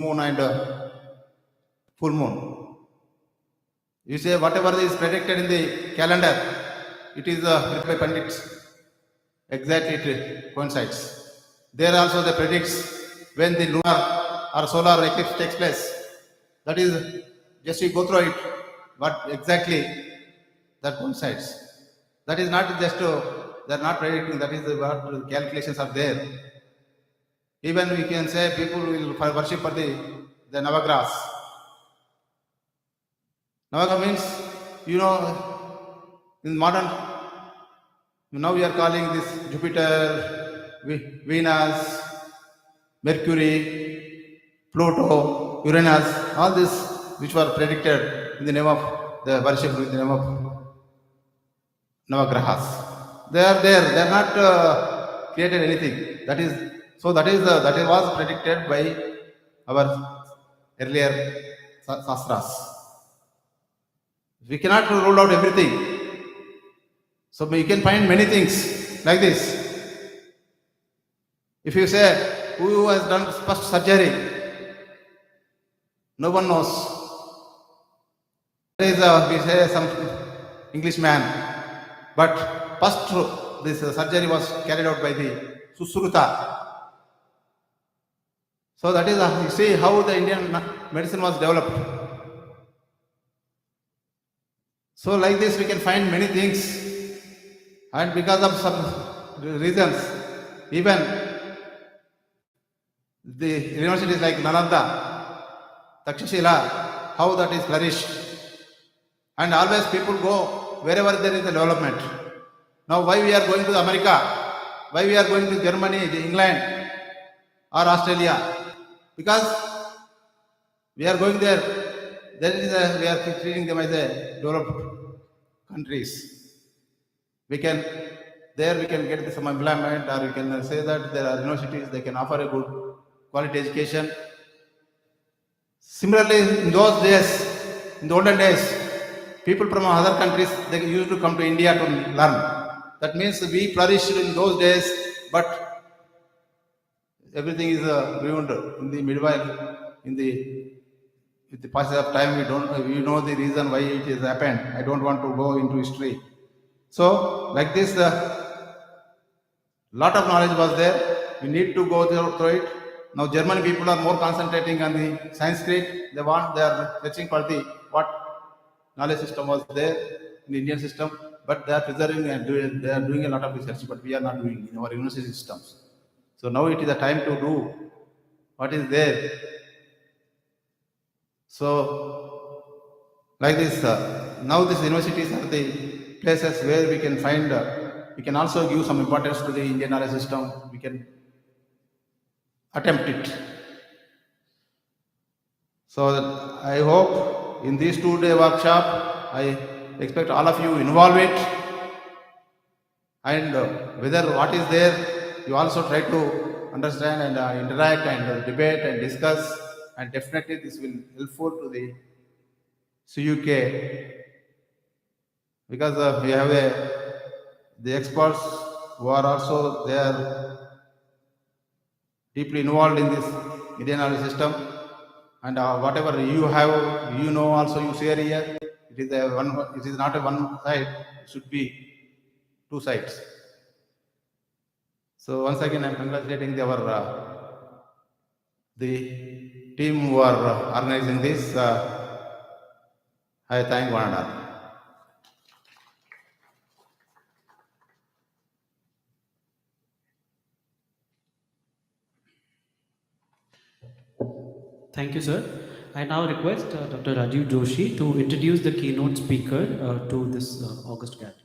moon and full moon. You say whatever is predicted in the calendar, it is by Pandits. Exactly, it coincides. There also they predicts when the lunar or solar eclipse takes place. That is, just you go through it, what exactly that coincides. That is not just they are not predicting. That is what calculations are there. Even we can say people will worship for the Navagrahas. Navagraha means, in modern, now we are calling this Jupiter, Venus, Mercury, Pluto, Uranus, all this which were predicted in the name of the worship, in the name of Navagrahas. They are there. They are not created anything. That was predicted by our earlier sastras. We cannot rule out everything. So you can find many things like this. If you say who has done first surgery, no one knows. There is we say some Englishman, but first this surgery was carried out by the Susruta. So that is you see how the Indian medicine was developed. So like this we can find many things, and because of some reasons, even the universities like Nalanda, Takshashila, how that is flourished. And always people go wherever there is a development. Now why we are going to America? Why we are going to Germany, England or Australia? Because we are going there. We are treating them as a developed countries. We can get some employment, or we can say that there are universities, they can offer a good quality education. Similarly, in those days, in the olden days, people from other countries, they used to come to India to learn. That means we flourished in those days, but everything is ruined in the meanwhile. With the passage of time, we know the reason why it has happened. I don't want to go into history. So, like this, lot of knowledge was there. We need to go through it. Now, German people are more concentrating on the Sanskrit. They are searching for what knowledge system was there in the Indian system, but they are preserving and they are doing a lot of research, but we are not doing in our university systems. So now it is the time to do what is there. So, like this, now these universities are the places where we can find, we can also give some importance to the Indian knowledge system. We can attempt it. So, I hope in this 2-day workshop, I expect all of you involve it, and whether what is there, you also try to understand and interact and debate and discuss, and definitely this will be helpful to the CUK, because we have the experts who are also there deeply involved in this Indian knowledge system, and whatever you have, also you share here. It is not a one side, it should be two sides. So once again, I am congratulating the team who are organizing this. I thank one another. Thank you, sir. I now request Dr. Rajiv Joshi to introduce the keynote speaker to this August gathering.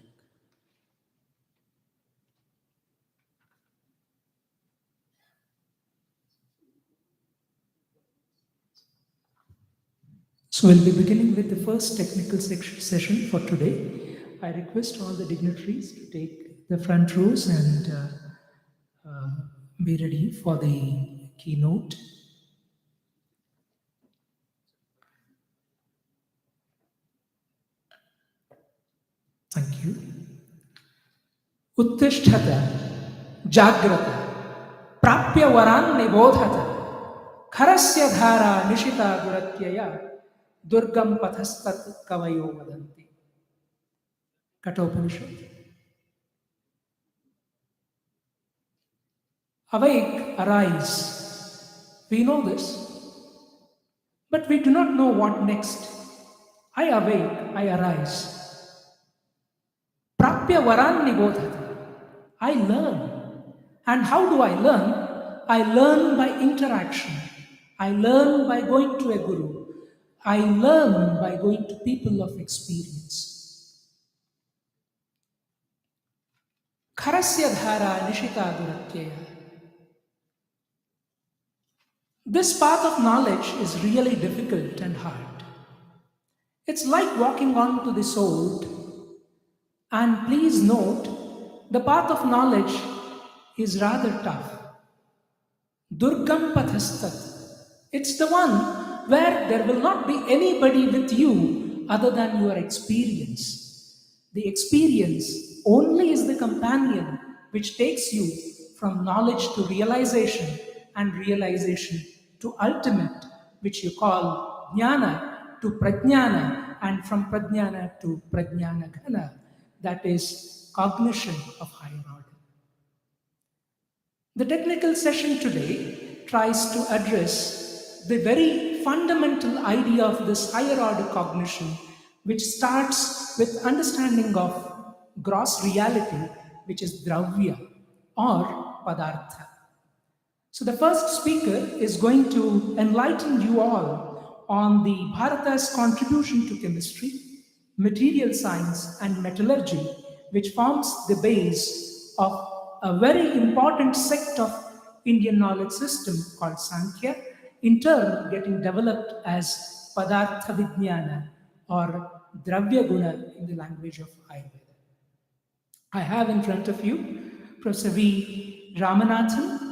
So we'll be beginning with the first technical session for today. I request all the dignitaries to take the front rows and be ready for the keynote. Thank you. Uttishtata, Jagrata, Prapya Varan Nibodhata, Kharasya dhara nishita duratyaya durgam pathastat kavayo vadanti. Kathopanishad. Awake, arise. We know this, but we do not know what next. I awake, I arise. Prapya varan nibodhati. I learn. And how do I learn? I learn by interaction. I learn by going to a guru. I learn by going to people of experience. Kharasya dhara nishita duratyaya. This path of knowledge is really difficult and hard. It's like walking onto the sword. And please note, the path of knowledge is rather tough. Durgam pathastat. It's the one where there will not be anybody with you other than your experience. The experience only is the companion which takes you from knowledge to realization and realization to ultimate, which you call jnana to prajnana, and from prajnana to prajnana ghana, that is cognition of higher order. The technical session today tries to address the very fundamental idea of this higher order cognition, which starts with understanding of gross reality, which is dravya or padartha. So the first speaker is going to enlighten you all on the Bharata's contribution to chemistry, material science and metallurgy, which forms the base of a very important sect of Indian knowledge system called Sankhya, in turn getting developed as Padartha Vijnana or Dravya Guna in the language of Ayurveda. I have in front of you Professor V. Ramanathan,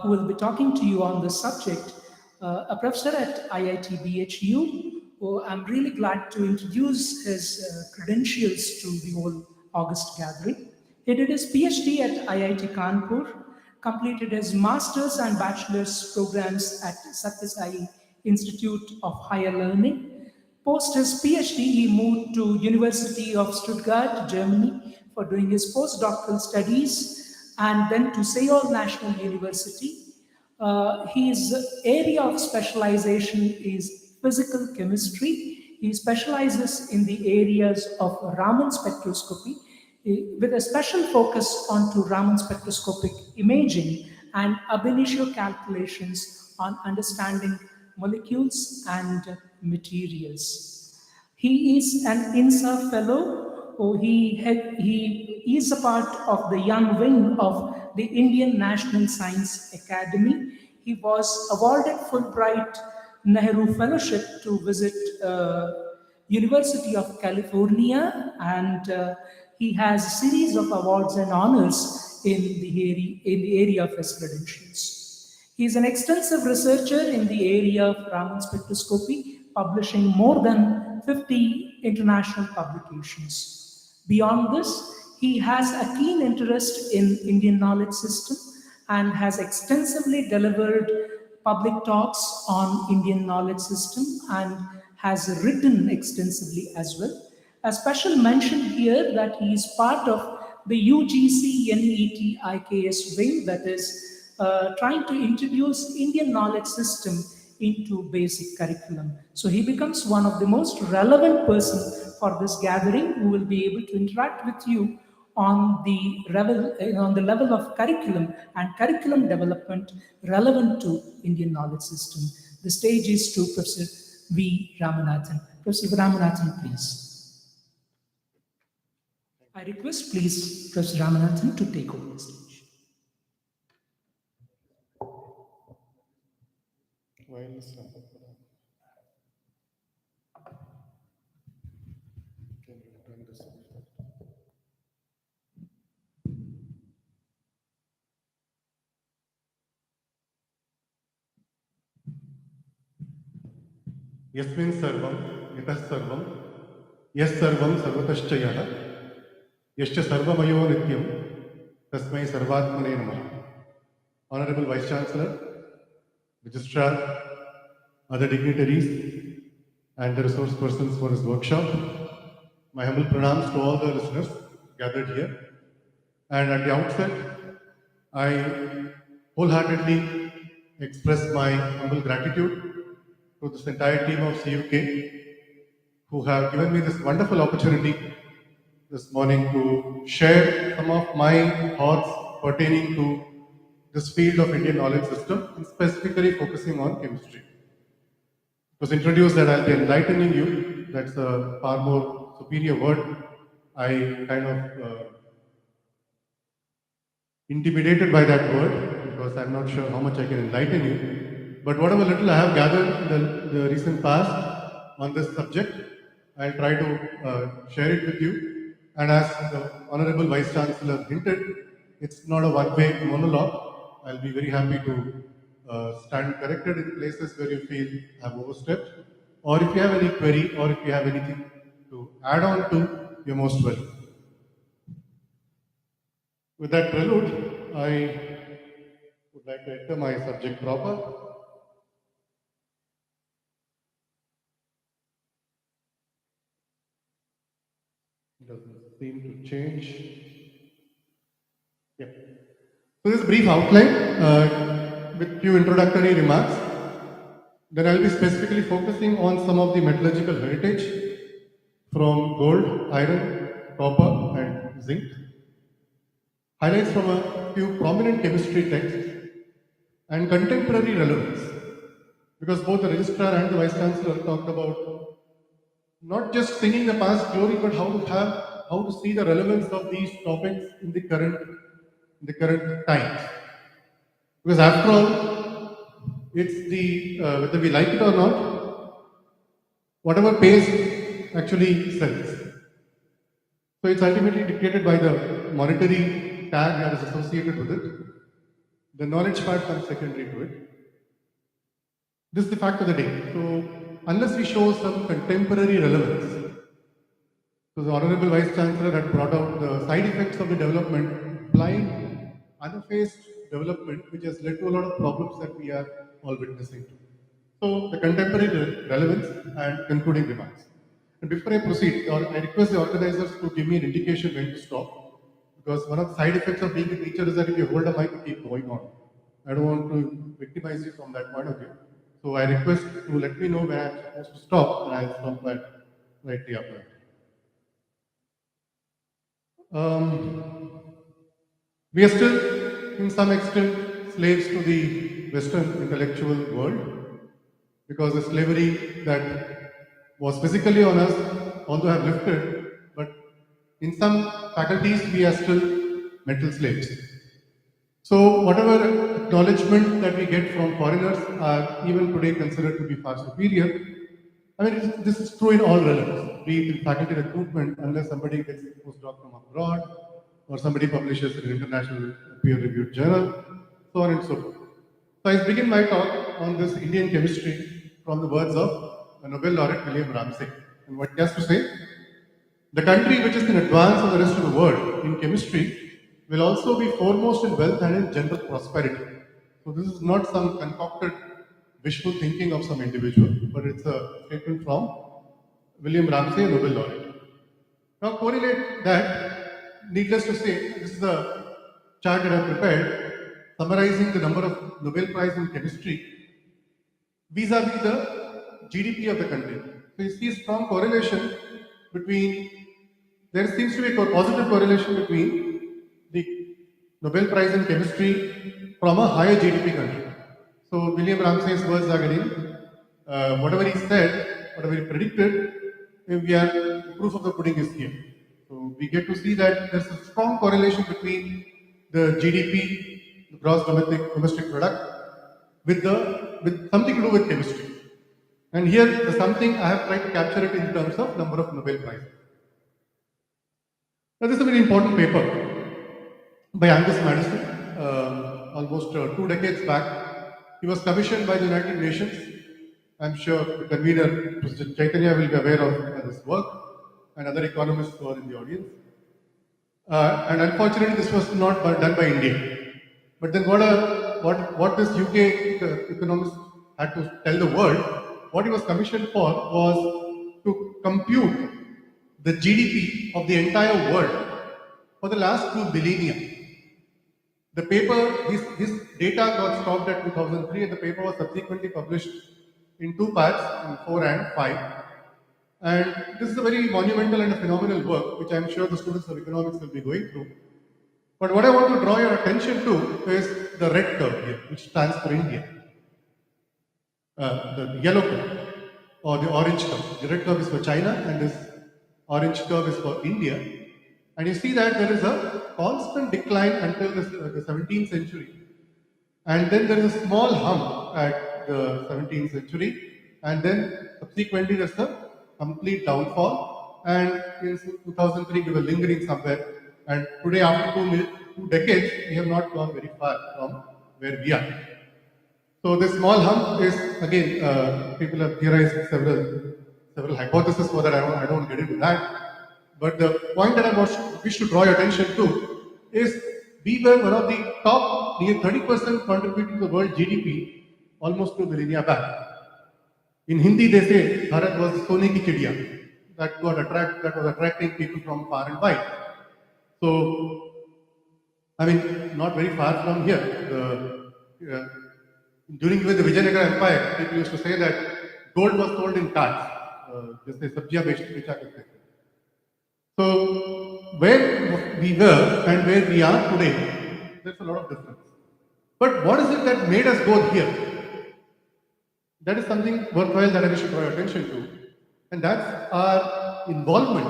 who will be talking to you on this subject, a professor at IIT BHU, who I'm really glad to introduce his credentials to the whole August gathering. He did his PhD at IIT Kanpur, completed his master's and bachelor's programs at Sathya Sai Institute of Higher Learning. Post his PhD, he moved to University of Stuttgart, Germany, for doing his postdoctoral studies, and then to Seoul National University. His area of specialization is physical chemistry. He specializes in the areas of Raman spectroscopy, with a special focus onto Raman spectroscopic imaging and ab initio calculations on understanding molecules and materials. He is an INSA fellow. He is a part of the young wing of the Indian National Science Academy. He was awarded Fulbright Nehru Fellowship to visit University of California, and he has a series of awards and honors in the area of his credentials. He is an extensive researcher in the area of Raman spectroscopy, publishing more than 50 international publications. Beyond this, he has a keen interest in Indian knowledge system and has extensively delivered public talks on Indian knowledge system and has written extensively as well. A special mention here that he is part of the UGC NET IKS wing, that is trying to introduce Indian knowledge system into basic curriculum. So he becomes one of the most relevant person for this gathering, who will be able to interact with you on the level of curriculum and curriculum development relevant to Indian knowledge system. The stage is to Professor V. Ramanathan. Professor Ramanathan, please. I request, please, Professor Ramanathan to take over the stage. यस्मिन् सर्वं यतः सर्वं यः सर्वं सर्वतश्च यः यश्च सर्वमयो नित्यं तस्मै सर्वात्मने नमः. Honorable Vice Chancellor, registrar, other dignitaries, and the resource persons for his workshop. My humble pranams to all the listeners gathered here. And at the outset, I wholeheartedly express my humble gratitude to this entire team of CUK who have given me this wonderful opportunity this morning to share some of my thoughts pertaining to this field of Indian knowledge system, and specifically focusing on chemistry. It was introduced that I'll be enlightening you. That's a far more superior word. I kind of intimidated by that word because I'm not sure how much I can enlighten you. But whatever little I have gathered in the recent past on this subject, I'll try to share it with you. And as the Honorable Vice Chancellor hinted, it's not a one-way monologue. I'll be very happy to stand corrected in places where you feel I've overstepped. Or if you have any query or if you have anything to add on to, you're most welcome. With that prelude, I would like to enter my subject proper. It doesn't seem to change. Yeah. So this brief outline with few introductory remarks. Then I'll be specifically focusing on some of the metallurgical heritage from gold, iron, copper, and zinc. Highlights from a few prominent chemistry texts and contemporary relevance. Because both the registrar and the vice chancellor talked about not just singing the past glory, but how to see the relevance of these topics in the current times. Because after all, it's the whether we like it or not, whatever pays actually sells. So it's ultimately dictated by the monetary tag that is associated with it. The knowledge part comes secondary to it. This is the fact of the day. So unless we show some contemporary relevance, so the Honorable Vice Chancellor had brought out the side effects of the development, blind, unfaced development, which has led to a lot of problems that we are all witnessing to. So the contemporary relevance and concluding remarks. And before I proceed, I request the organizers to give me an indication when to stop, because one of the side effects of being a teacher is that if you hold a mic, you keep going on. I don't want to victimize you from that point of view. So I request to let me know when I'm supposed to stop, and I'll stop that rightly after. We are still, in some extent, slaves to the Western intellectual world, because the slavery that was physically on us, although have lifted, but in some faculties we are still mental slaves. So whatever acknowledgement that we get from foreigners are even today considered to be far superior. I mean, this is true in all realms, be it in faculty recruitment, unless somebody gets a postdoc from abroad, or somebody publishes in an international peer-reviewed journal, so on and so forth. So I begin my talk on this Indian chemistry from the words of Nobel laureate William Ramsay. And what he has to say? The country which is in advance of the rest of the world in chemistry will also be foremost in wealth and in general prosperity. So this is not some concocted wishful thinking of some individual, but it's a statement from William Ramsay, Nobel laureate. Now correlate that, needless to say, this is a chart that I've prepared summarizing the number of Nobel Prize in chemistry vis-a-vis the GDP of the country. So you see a strong correlation between, there seems to be a positive correlation between the Nobel Prize in chemistry from a higher GDP country. So William Ramsay's words are getting, whatever he said, whatever he predicted, we are, proof of the pudding is here. So we get to see that there's a strong correlation between the GDP, the gross domestic product, with something to do with chemistry. And here the something I have tried to capture it in terms of number of Nobel Prizes. Now this is a very important paper by Angus Madison, almost 2 decades back. He was commissioned by the United Nations. I'm sure the convener, Mr. Chaitanya, will be aware of this work, and other economists who are in the audience. And unfortunately, this was not done by India. But then what a what this UK economist had to tell the world, what he was commissioned for was to compute the GDP of the entire world for the last 2 millennia. The paper, his data got stopped at 2003, and the paper was subsequently published in 2 parts, in 4 and 5. And this is a very monumental and a phenomenal work, which I'm sure the students of economics will be going through. But what I want to draw your attention to is the red curve here, which stands for India. The yellow curve or the orange curve. The red curve is for China, and this orange curve is for India. And you see that there is a constant decline until the 17th century. And then there is a small hump at the 17th century. And then subsequently there's a complete downfall. And in 2003 we were lingering somewhere. And today, after 2 decades, we have not gone very far from where we are. So this small hump is, again, people have theorized several hypotheses for that. I don't get into that. But the point that I wish to draw your attention to is we were one of the top, near 30% contributing to the world GDP almost 2 millennia back. In Hindi, they say Bharat was the Sone ki chidiya that was attracting people from far and wide. So, I mean, not very far from here. During even the Vijayanagara Empire, people used to say that gold was sold in carts. Just say sabjiyan becha karte the. So, where we were and where we are today, there's a lot of difference. But what is it that made us go here? That is something worthwhile that I should draw your attention to. And that's our involvement,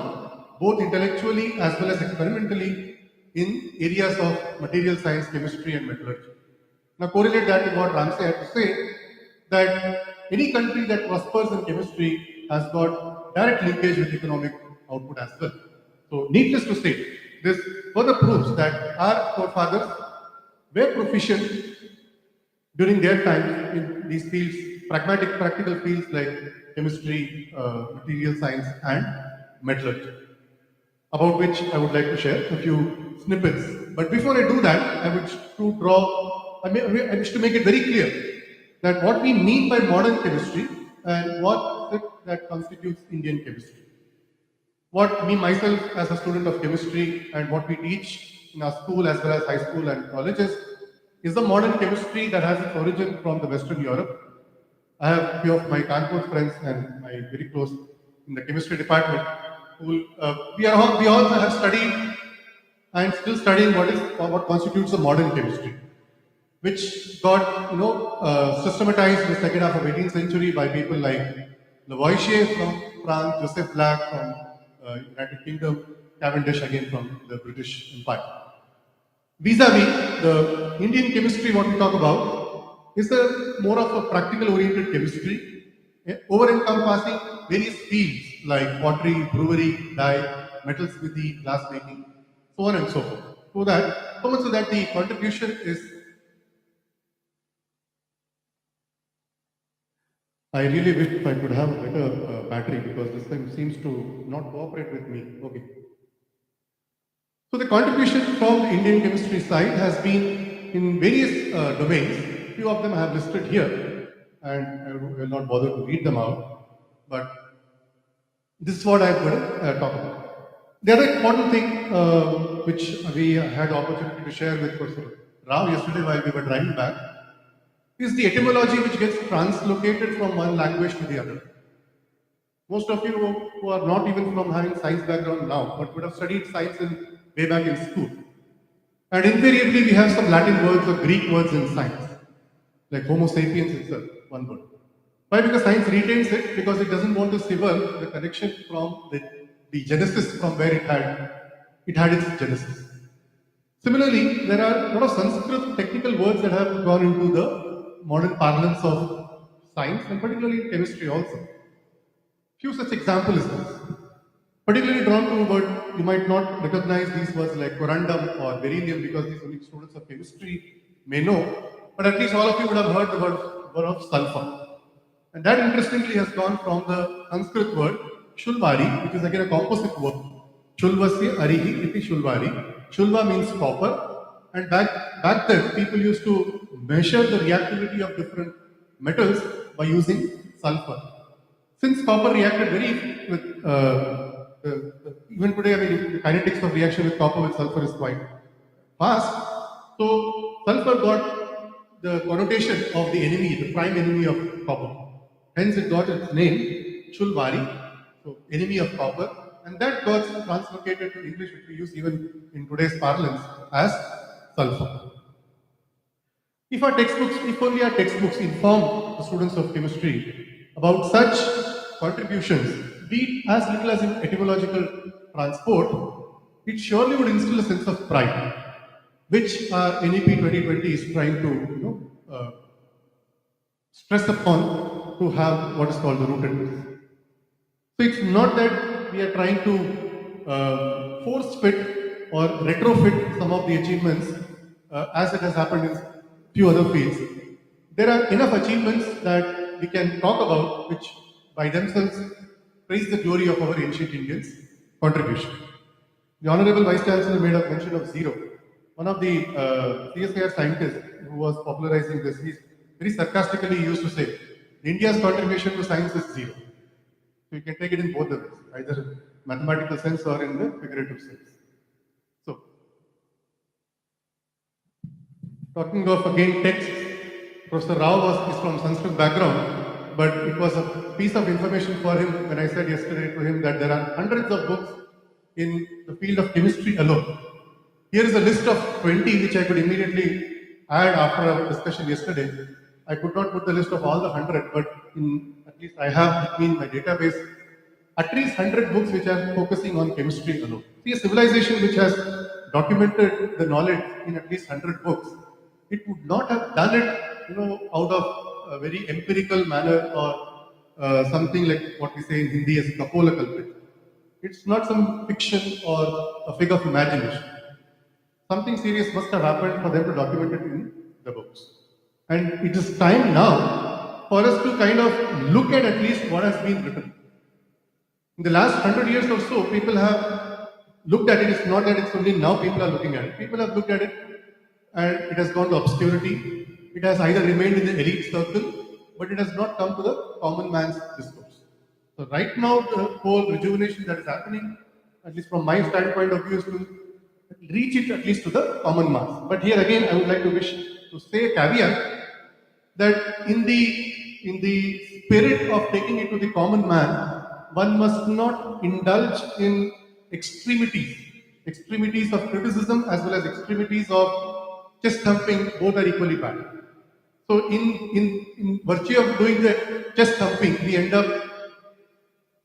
both intellectually as well as experimentally, in areas of material science, chemistry, and metallurgy. Now, correlate that with what Ramsey had to say, that any country that prospers in chemistry has got direct linkage with economic output as well. So, needless to say, this further proves that our forefathers were proficient during their time in these fields, pragmatic, practical fields like chemistry, material science, and metallurgy, about which I would like to share a few snippets. But before I do that, I wish to make it very clear that what we mean by modern chemistry and what that constitutes Indian chemistry. What me myself as a student of chemistry and what we teach in our school as well as high school and colleges is the modern chemistry that has its origin from the Western Europe. I have a few of my Kanpur friends and my very close in the chemistry department who we all have studied and still studying what constitutes the modern chemistry, which got systematized in the second half of 18th century by people like Lavoisier from France, Joseph Black from United Kingdom, Cavendish again from the British Empire. Vis-a-vis the Indian chemistry, what we talk about is more of a practical oriented chemistry, over-encompassing various fields like pottery, brewery, dye, metalsmithy, glass making, so on and so forth. So much so that the contribution is. I really wish if I could have a better battery because this thing seems to not cooperate with me. Okay. So the contribution from the Indian chemistry side has been in various domains. Few of them I have listed here, and I will not bother to read them out. But this is what I am going to talk about. The other important thing which we had the opportunity to share with Professor Rao yesterday while we were driving back is the etymology which gets translocated from one language to the other. Most of you who are not even from having science background now, but would have studied science way back in school. And invariably we have some Latin words or Greek words in science, like Homo sapiens itself, one word. Why? Because science retains it because it doesn't want to sever the connection from the genesis from where it had its genesis. Similarly, there are a lot of Sanskrit technical words that have gone into the modern parlance of science and particularly in chemistry also. Few such examples is this. Particularly drawn to a word, you might not recognize these words like corundum or beryllium because these only students of chemistry may know, but at least all of you would have heard the word of sulfur. And that interestingly has gone from the Sanskrit word shulvari, which is again a composite word. Shulvasya arihi iti shulvari. Shulva means copper And back then, people used to measure the reactivity of different metals by using sulfur. Since copper reacted very with even today, I mean, the kinetics of reaction with copper with sulfur is quite fast. So sulfur got the connotation of the enemy, the prime enemy of copper. Hence, it got its name, Chulvari, so enemy of copper, and that got translocated to English, which we use even in today's parlance as sulfur. If only our textbooks inform the students of chemistry about such contributions, be it as little as in etymological transport, it surely would instill a sense of pride, which our NEP 2020 is trying to stress upon to have what is called the rootedness. So it's not that we are trying to force fit or retrofit some of the achievements as it has happened in few other fields. There are enough achievements that we can talk about which by themselves praise the glory of our ancient Indians' contribution. The Honorable Vice Chancellor made a mention of zero. One of the CSIR scientists who was popularizing this, he very sarcastically used to say, India's contribution to science is zero. So you can take it in both the ways, either mathematical sense or in the figurative sense. So, talking of again text, Professor Rao is from Sanskrit background, but it was a piece of information for him when I said yesterday to him that there are hundreds of books in the field of chemistry alone. Here is a list of 20 which I could immediately add after our discussion yesterday. I could not put the list of all the 100, but at least I have between my database at least 100 books which are focusing on chemistry alone. See, a civilization which has documented the knowledge in at least 100 books, it would not have done it, out of a very empirical manner or something like what we say in Hindi as kapola kalpit. It's not some fiction or a figure of imagination. Something serious must have happened for them to document it in the books. And it is time now for us to kind of look at least what has been written. In the last 100 years or so, people have looked at it. It's not that it's only now people are looking at it. People have looked at it and it has gone to obscurity. It has either remained in the elite circle, but it has not come to the common man's discourse. So right now, the whole rejuvenation that is happening, at least from my standpoint of view, is to reach it at least to the common mass. But here again, I would like to wish to say a caveat that in the spirit of taking it to the common man, one must not indulge in extremities of criticism as well as extremities of chest thumping. Both are equally bad. So in virtue of doing the chest thumping, we end up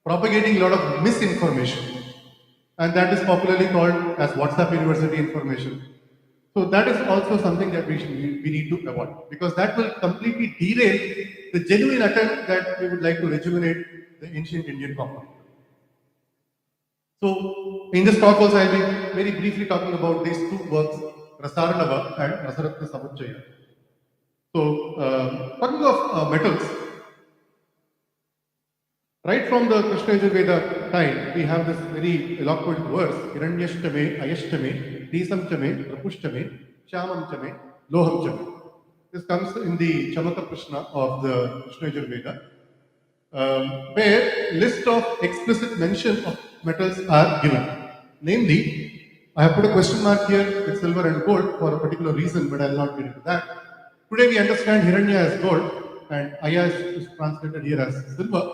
propagating a lot of misinformation. And that is popularly called as WhatsApp University information. So that is also something that we need to avoid, because that will completely derail the genuine attempt that we would like to rejuvenate the ancient Indian copper. So in this talk also I will be very briefly talking about these two works, Rasaranava and Rasaratna Samuchaya. So talking of metals, right from the Krishna Yajurveda time, we have this very eloquent verse, Hiranyashtame, Ayashtame, Desamchame, Rapushtame, Shyamamchame, Lohamchame. This comes in the Chamaka Krishna of the Krishna Yajurveda, where list of explicit mention of metals are given. Namely, I have put a question mark here with silver and gold for a particular reason, but I will not get into that. Today we understand Hiranya as gold and Aya is translated here as silver.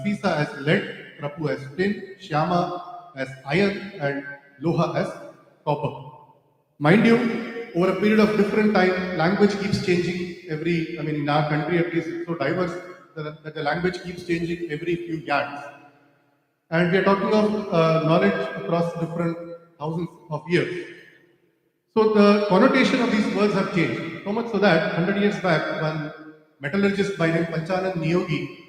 Sisa as lead, Rapu as tin, Shyama as iron, and Loha as copper. Mind you, over a period of different time, language keeps changing in our country at least, it's so diverse that the language keeps changing every few yards. And we are talking of knowledge across different thousands of years. So the connotation of these words have changed. So much so that 100 years back, one metallurgist by name Panchanand Niyogi,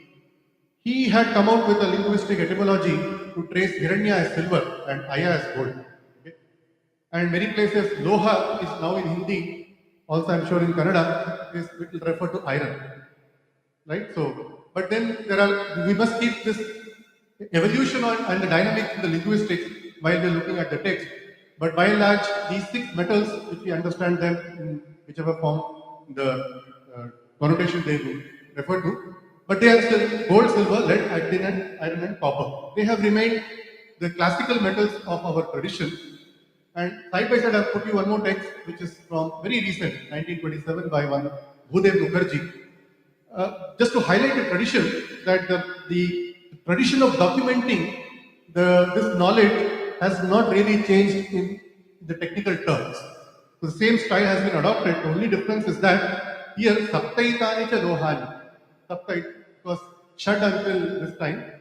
he had come out with a linguistic etymology to trace Hiranya as silver and Aya as gold. Okay? And many places, Loha is now in Hindi, also I'm sure in Kannada, it will refer to iron. Right? So, but then we must keep this evolution and the dynamics in the linguistics while we're looking at the text. But by and large, these 6 metals, if we understand them in whichever form the connotation they would refer to, but they are still gold, silver, lead, iron and copper. They have remained the classical metals of our tradition. And side by side, I've put you one more text, which is from very recent, 1927, by one Bhudev Mukherjee, just to highlight the tradition that the tradition of documenting this knowledge has not really changed in the technical terms. So the same style has been adopted. The only difference is that here saptaitani cha lohani. Saptait was shut until this time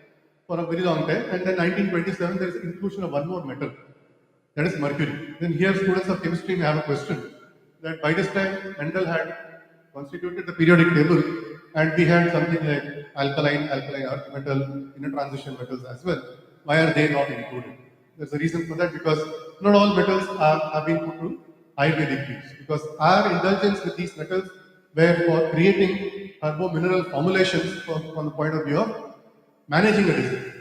for a very long time, and then 1927 there is inclusion of one more metal, that is mercury. Then here students of chemistry may have a question that by this time Mendel had constituted the periodic table and we had something like alkaline earth metal, inner transition metals as well. Why are they not included? There's a reason for that, because not all metals have been put to Ayurvedic use, because our indulgence with these metals were for creating turbo-mineral formulations from the point of view of managing a disease.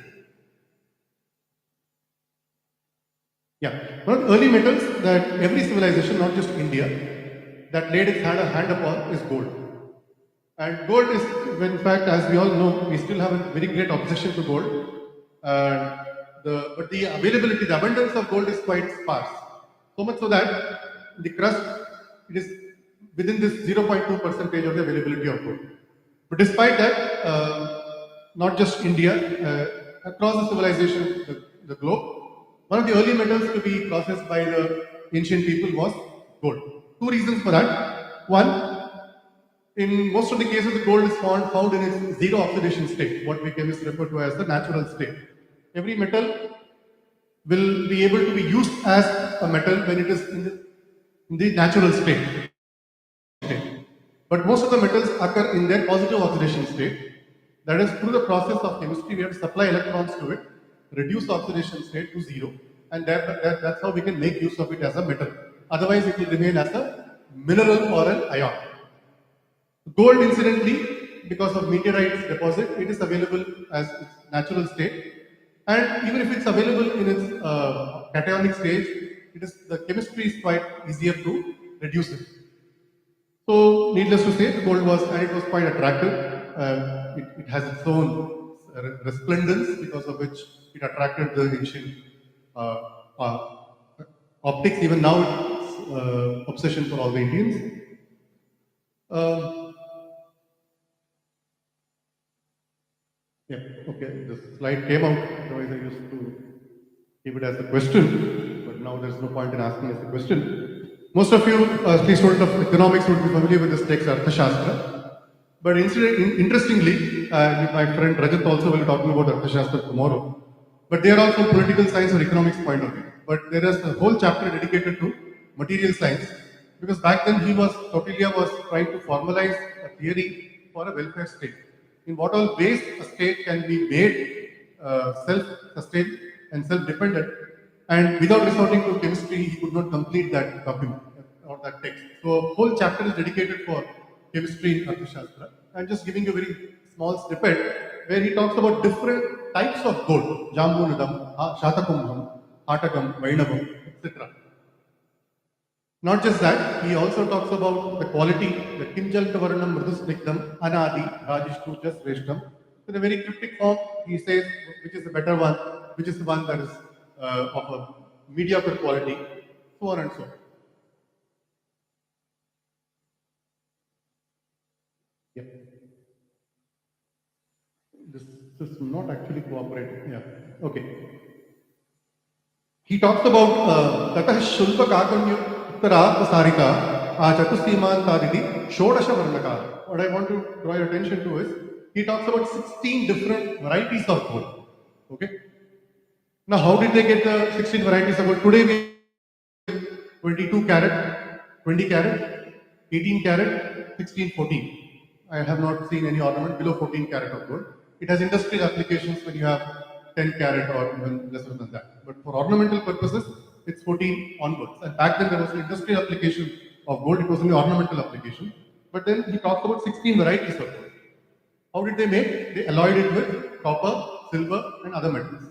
Yeah, one of the early metals that every civilization, not just India, that laid its hand upon is gold. And gold is, in fact, as we all know, we still have a very great obsession to gold. But the availability, the abundance of gold is quite sparse. So much so that the crust, it is within this 0.2 percentage of the availability of gold. But despite that, not just India, across the civilization, the globe, one of the early metals to be processed by the ancient people was gold. 2 reasons for that. One, in most of the cases, the gold is found in its zero oxidation state, what we chemists refer to as the natural state. Every metal will be able to be used as a metal when it is in the natural state. But most of the metals occur in their positive oxidation state. That is, through the process of chemistry, we have to supply electrons to it, reduce the oxidation state to 0, and that's how we can make use of it as a metal. Otherwise, it will remain as a mineral or an ion. Gold, incidentally, because of meteorites deposit, it is available as its natural state, and even if it's available in its cationic stage, the chemistry is quite easier to reduce it. So, needless to say, the gold was, and it was quite attractive. It has its own resplendence, because of which it attracted the ancient optics. Even now, it's obsession for all the Indians. Yeah, okay, the slide came out, otherwise I used to keep it as a question, but now there's no point in asking as a question. Most of you, especially students of economics, would be familiar with this text, Arthashastra. But interestingly, my friend Rajat also will be talking about Arthashastra tomorrow. But they are all from political science or economics point of view. But there is a whole chapter dedicated to material science, because back then Kautilya was trying to formalize a theory for a welfare state. In what all ways a state can be made self-sustained and self-dependent, and without resorting to chemistry, he could not complete that document or that text. So a whole chapter is dedicated for chemistry in Arthashastra. I'm just giving you a very small snippet where he talks about different types of gold: Jambunadam, Shatakumbham, Hatakam, Vainavam, etc. Not just that, he also talks about the quality, the Kimjal Tavarnam Mridusnikdam, Anadi, Rajishtu, just Reshtam. In a very cryptic form, he says which is the better one, which is the one that is of a mediocre quality, so on and so on. Yep. This is not actually cooperating. Yeah. Okay. He talks about Tatah Shulpa Kakanyu Uttara Sarika Chatusiman Tadidi Shodasha Varnaka. What I want to draw your attention to is he talks about 16 different varieties of gold. Okay. Now, how did they get the 16 varieties of gold? Today we have 22 carat, 20 carat, 18 carat, 16, 14. I have not seen any ornament below 14 carat of gold. It has industrial applications when you have 10 carat or even lesser than that. But for ornamental purposes, it's 14 onwards. And back then there was an industrial application of gold, it was only ornamental application. But then he talks about 16 varieties of gold. How did they make? They alloyed it with copper, silver, and other metals.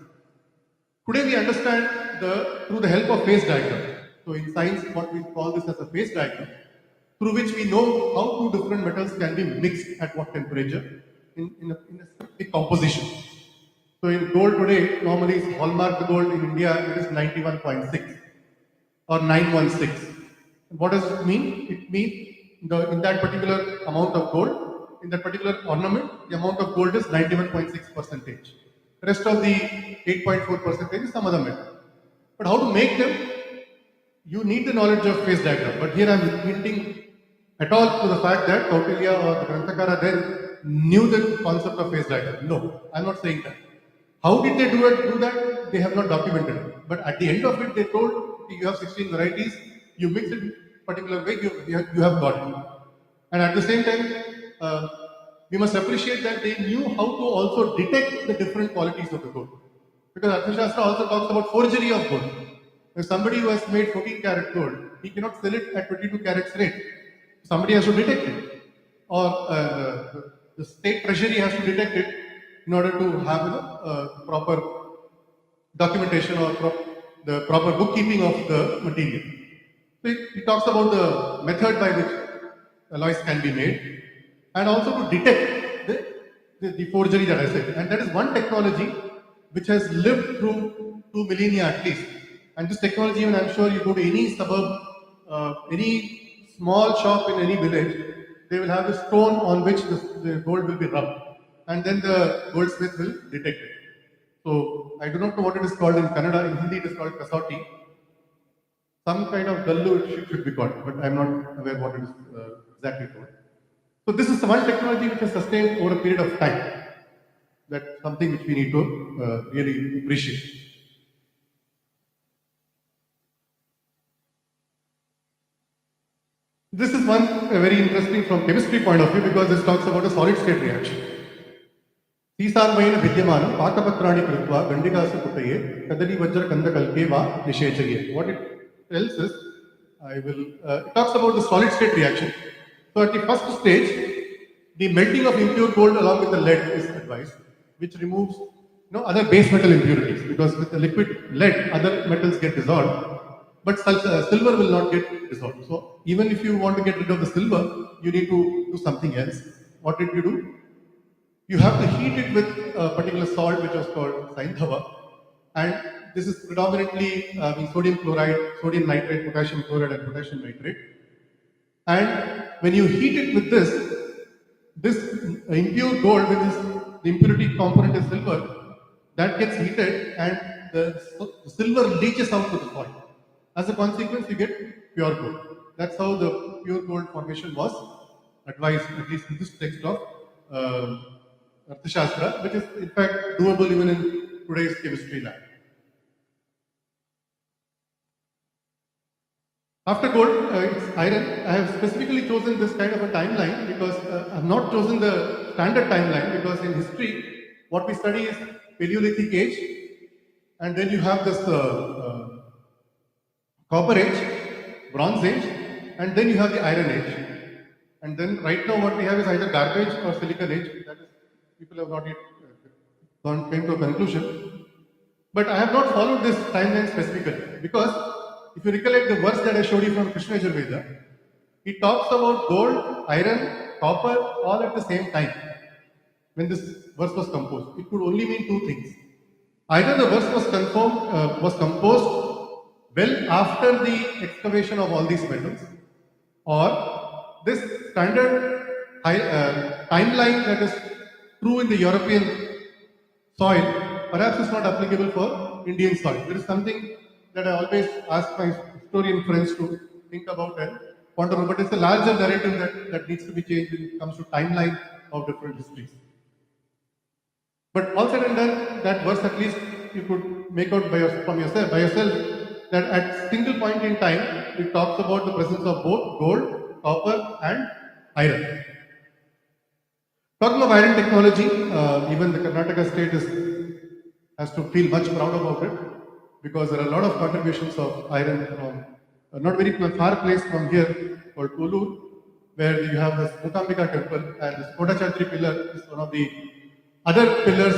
Today we understand through the help of phase diagram. So in science, what we call this as a phase diagram, through which we know how two different metals can be mixed at what temperature in a specific composition. So in gold today, normally is hallmark gold in India, it is 91.6 or 916. What does it mean? It means in that particular amount of gold, in that particular ornament, the amount of gold is 91.6 percentage. Rest of the 8.4 percentage is some other metal. But how to make them? You need the knowledge of phase diagram. But here I am hinting at all to the fact that Kautilya or the Granthakara then knew the concept of phase diagram. No, I am not saying that. How did they do that? They have not documented it. But at the end of it, they told you have 16 varieties, you mix it in particular way, you have got it. And at the same time, we must appreciate that they knew how to also detect the different qualities of the gold. Because Arthashastra also talks about forgery of gold. If somebody who has made 14 karat gold, he cannot sell it at 22 carats rate. Somebody has to detect it. Or the state treasury has to detect it in order to have proper documentation or the proper bookkeeping of the material. So it talks about the method by which alloys can be made and also to detect the forgery that I said. And that is one technology which has lived through 2 millennia at least. And this technology, even I'm sure you go to any suburb, any small shop in any village, they will have a stone on which the gold will be rubbed. And then the goldsmith will detect it. So I do not know what it is called in Kannada. In Hindi, it is called kasauti. Some kind of gallu should be called, but I'm not aware what it is exactly called. So this is one technology which has sustained over a period of time. That's something which we need to really appreciate. This is one very interesting from chemistry point of view because this talks about a solid state reaction. सीसार्मयेन विद्यमानं पाकपत्राणि कृत्वा गण्डिकासु कुटये कदली वज्र कंदकल्के वा निषेचये. What it tells is, it talks about the solid state reaction. So at the first stage, the melting of impure gold along with the lead is advised, which removes other base metal impurities, because with the liquid lead, other metals get dissolved, but silver will not get dissolved. So even if you want to get rid of the silver, you need to do something else. What did you do? You have to heat it with a particular salt which was called Saindhava, and this is predominantly sodium chloride, sodium nitrate, potassium chloride and potassium nitrate. And when you heat it with this impure gold, which is the impurity component is silver, that gets heated and the silver leaches out to the soil. As a consequence, you get pure gold. That's how the pure gold formation was advised, at least in this text of Arthashastra, which is in fact doable even in today's chemistry lab. After gold, it's iron. I have specifically chosen this kind of a timeline because I have not chosen the standard timeline, because in history, what we study is Paleolithic age, and then you have this Copper age, Bronze age, and then you have the Iron age. And then right now what we have is either garbage or silicon age. That is, people have not yet came to a conclusion. But I have not followed this timeline specifically, because if you recollect the verse that I showed you from Krishna Yajurveda, it talks about gold, iron, copper all at the same time. When this verse was composed, it could only mean two things. Either the verse was composed well after the excavation of all these metals, or this standard timeline that is true in the European soil perhaps is not applicable for Indian soil. There is something that I always ask my historian friends to think about and ponder on, but it's a larger narrative that needs to be changed when it comes to timeline of different histories. But all said and done, that verse at least you could make out by yourself that at single point in time it talks about the presence of both gold, copper and iron. Talking of iron technology, even the Karnataka state has to feel much proud about it, because there are a lot of contributions of iron from not very far place from here called Kollur, where you have this Mukambika temple, and this Kodachadri pillar is one of the other pillars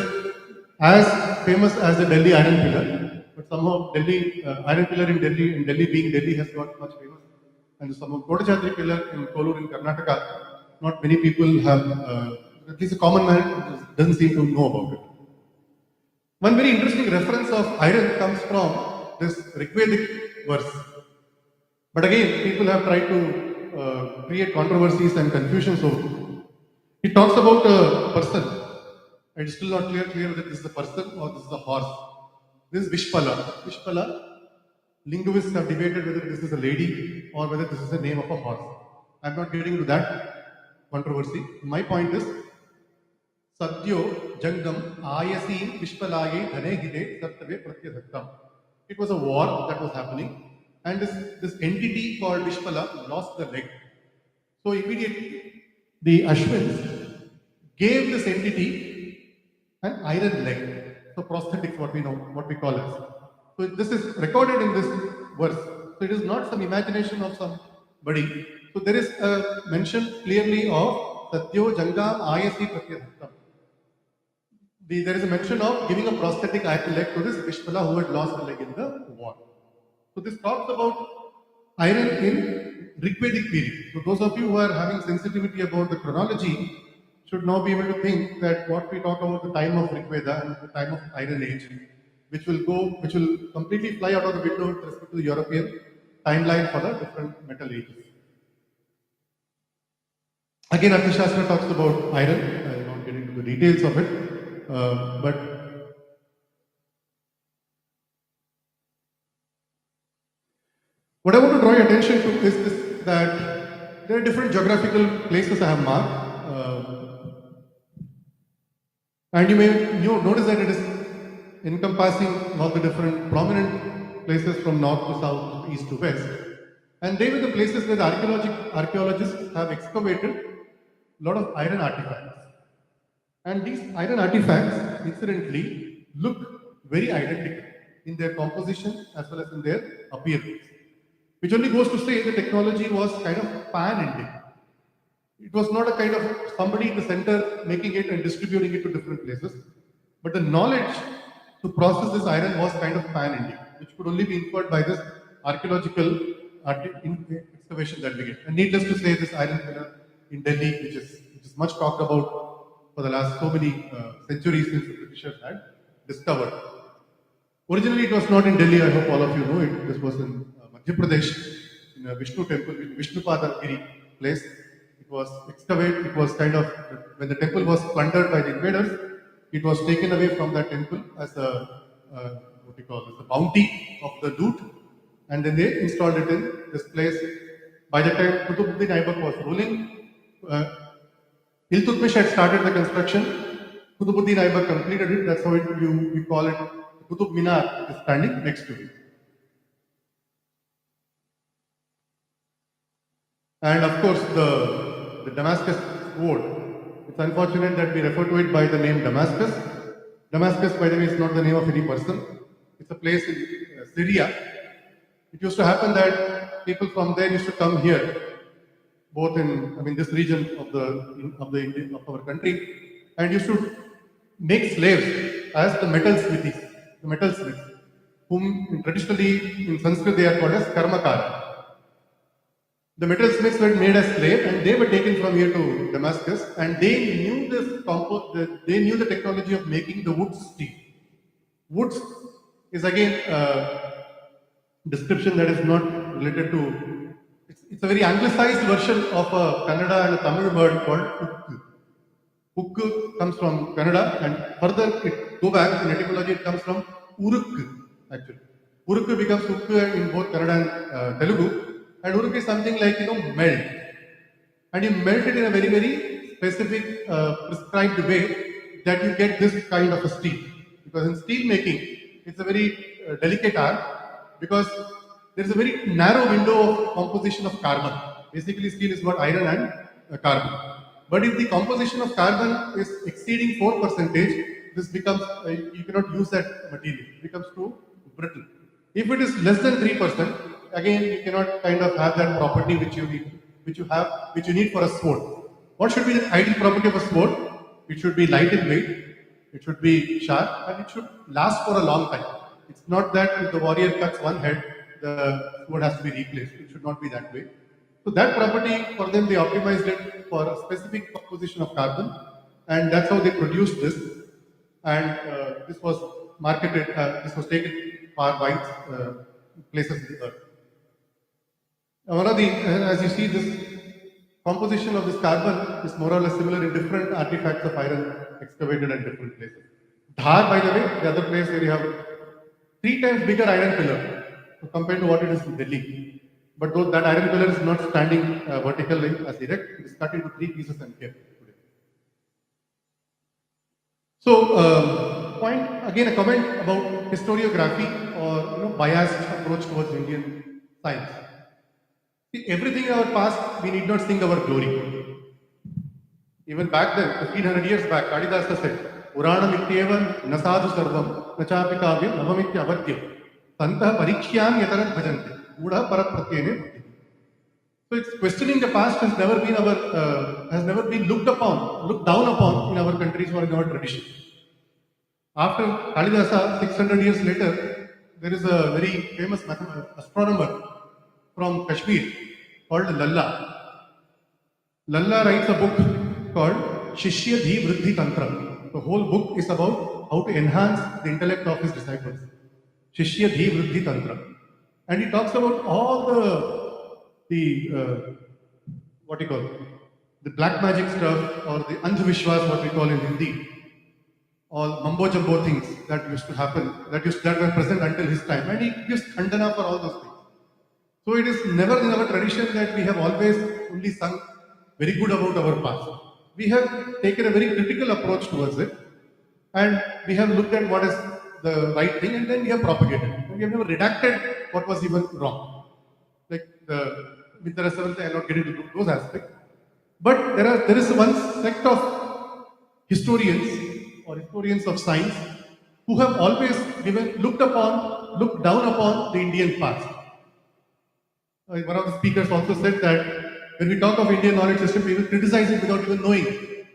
as famous as the Delhi iron pillar. somehow Delhi, iron pillar in Delhi being Delhi has got much famous. And somehow Kodachadri pillar in Kolur in Karnataka, not many people have, at least a common man doesn't seem to know about it. One very interesting reference of iron comes from this Rigvedic verse. But again, people have tried to create controversies and confusions over it. It talks about a person. It is still not clear that this is a person or this is a horse. This is Vishpala. Vishpala, linguists have debated whether this is a lady or whether this is the name of a horse. I'm not getting into that controversy. My point is, Sadhyo Jangam Ayasi Vishpalaye Dhane Hide Sattave Pratyadhaktam. It was a war that was happening, and this entity called Vishpala lost the leg. So immediately the Ashwins gave this entity an iron leg. So prosthetics, what we call as. So this is recorded in this verse. So it is not some imagination of somebody. So there is a mention clearly of Satyo Janga Ayasi Pratyadhaktam. There is a mention of giving a prosthetic iron leg to this Vishpala who had lost a leg in the war. So this talks about iron in Rigvedic period. So those of you who are having sensitivity about the chronology should now be able to think that what we talk about the time of Rigveda and the time of Iron Age, which will completely fly out of the window with respect to the European timeline for the different metal ages. Again, Arthashastra talks about iron. I will not get into the details of it, but what I want to draw your attention to is this, that there are different geographical places I have marked. And you may notice that it is encompassing all the different prominent places from north to south, east to west. And they were the places where the archaeologists have excavated a lot of iron artifacts. And these iron artifacts, incidentally, look very identical in their composition as well as in their appearance. Which only goes to say the technology was kind of pan-Indian. It was not a kind of somebody in the center making it and distributing it to different places. But the knowledge to process this iron was kind of pan-Indian, which could only be inferred by this archaeological excavation that we get. And needless to say, this iron pillar in Delhi, which is much talked about for the last so many centuries since the Britishers had discovered. Originally, it was not in Delhi. I hope all of you know it. This was in Madhya Pradesh, in a Vishnu temple, Vishnupada Giri place. It was excavated. It was kind of, when the temple was plundered by the invaders, it was taken away from that temple as a bounty of the loot, and then they installed it in this place. By the time Qutbuddin Aibak was ruling, Iltutmish had started the construction. Qutbuddin Aibak completed it. That's how we call it. Qutub Minar is standing next to it. And of course, the Damascus sword. It's unfortunate that we refer to it by the name Damascus. Damascus, by the way, is not the name of any person. It's a place in Syria. It used to happen that people from there used to come here, both in this region of our country, and used to make slaves as the metalsmiths, whom traditionally in Sanskrit they are called as karmakara. The metalsmiths were made as slaves, and they were taken from here to Damascus, and they knew they knew the technology of making the wood steel. Woods is again a description that is not related to. It's a very anglicized version of a Kannada and a Tamil word called ukku. Ukku comes from Kannada, and further go back in etymology, it comes from uruk actually. Uruk becomes ukku in both Kannada and Telugu. And uruk is something like, melt. And you melt it in a very, very specific, prescribed way that you get this kind of a steel. Because in steel making, it's a very delicate art because there is a very narrow window of composition of carbon. Basically, steel is what iron and carbon. But if the composition of carbon is exceeding 4%, this becomes, you cannot use that material. It becomes too brittle. If it is less than 3%, again, you cannot kind of have that property which you need for a sword. What should be the ideal property of a sword? It should be light in weight, it should be sharp, and it should last for a long time. It's not that if the warrior cuts one head, the sword has to be replaced. It should not be that way. So that property, for them, they optimized it for a specific composition of carbon, and that's how they produced this. And this was marketed, this was taken far wide places in the earth. One of the, as you see, this composition of this carbon is more or less similar in different artifacts of iron excavated at different places. Dhar, by the way, the other place where you have 3 times bigger iron pillar compared to what it is in Delhi. But though that iron pillar is not standing vertically as erect, it is cut into 3 pieces and kept today. So, a comment about historiography or biased approach towards Indian science. See, everything in our past, we need not sing our glory. Even back then, 1500 years back, Kadidasa said, Puranam ityevan nasadu sarvam nachapi kavyam navamitya avadyam tantah parikshyam yatarat bhajante udha parapratyene bhuti. So it's questioning the past has never been looked down upon in our countries or in our tradition. After Kalidasa, 600 years later, there is a very famous astronomer from Kashmir called Lalla. Lalla writes a book called Shishya Dhi Vriddhi Tantra. The whole book is about how to enhance the intellect of his disciples. Shishya Dhi Vriddhi Tantra. And he talks about all the what you call the black magic stuff or the Andhvishwas, what we call in Hindi. All mumbo jumbo things that used to happen, that were present until his time. And he gives khandana for all those things. So it is never in our tradition that we have always only sung very good about our past. We have taken a very critical approach towards it, and we have looked at what is the right thing, and then we have propagated it. We have never redacted what was even wrong. Like with the rest of it, I will not get into those aspects. But there is one sect of historians or historians of science who have always looked down upon the Indian past. One of the speakers also said that when we talk of Indian knowledge system, we will criticize it without even knowing it.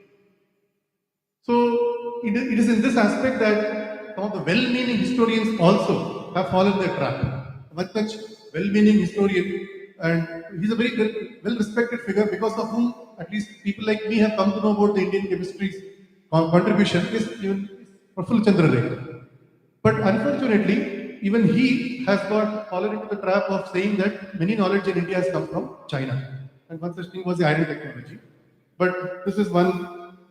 So it is in this aspect that some of the well-meaning historians also have fallen their trap. A much well-meaning historian, and he's a very well-respected figure because of whom at least people like me have come to know about the Indian chemistry's contribution is even Praful Chandra Rekha. But unfortunately, even he has fallen into the trap of saying that many knowledge in India has come from China. And one such thing was the iron technology. But this is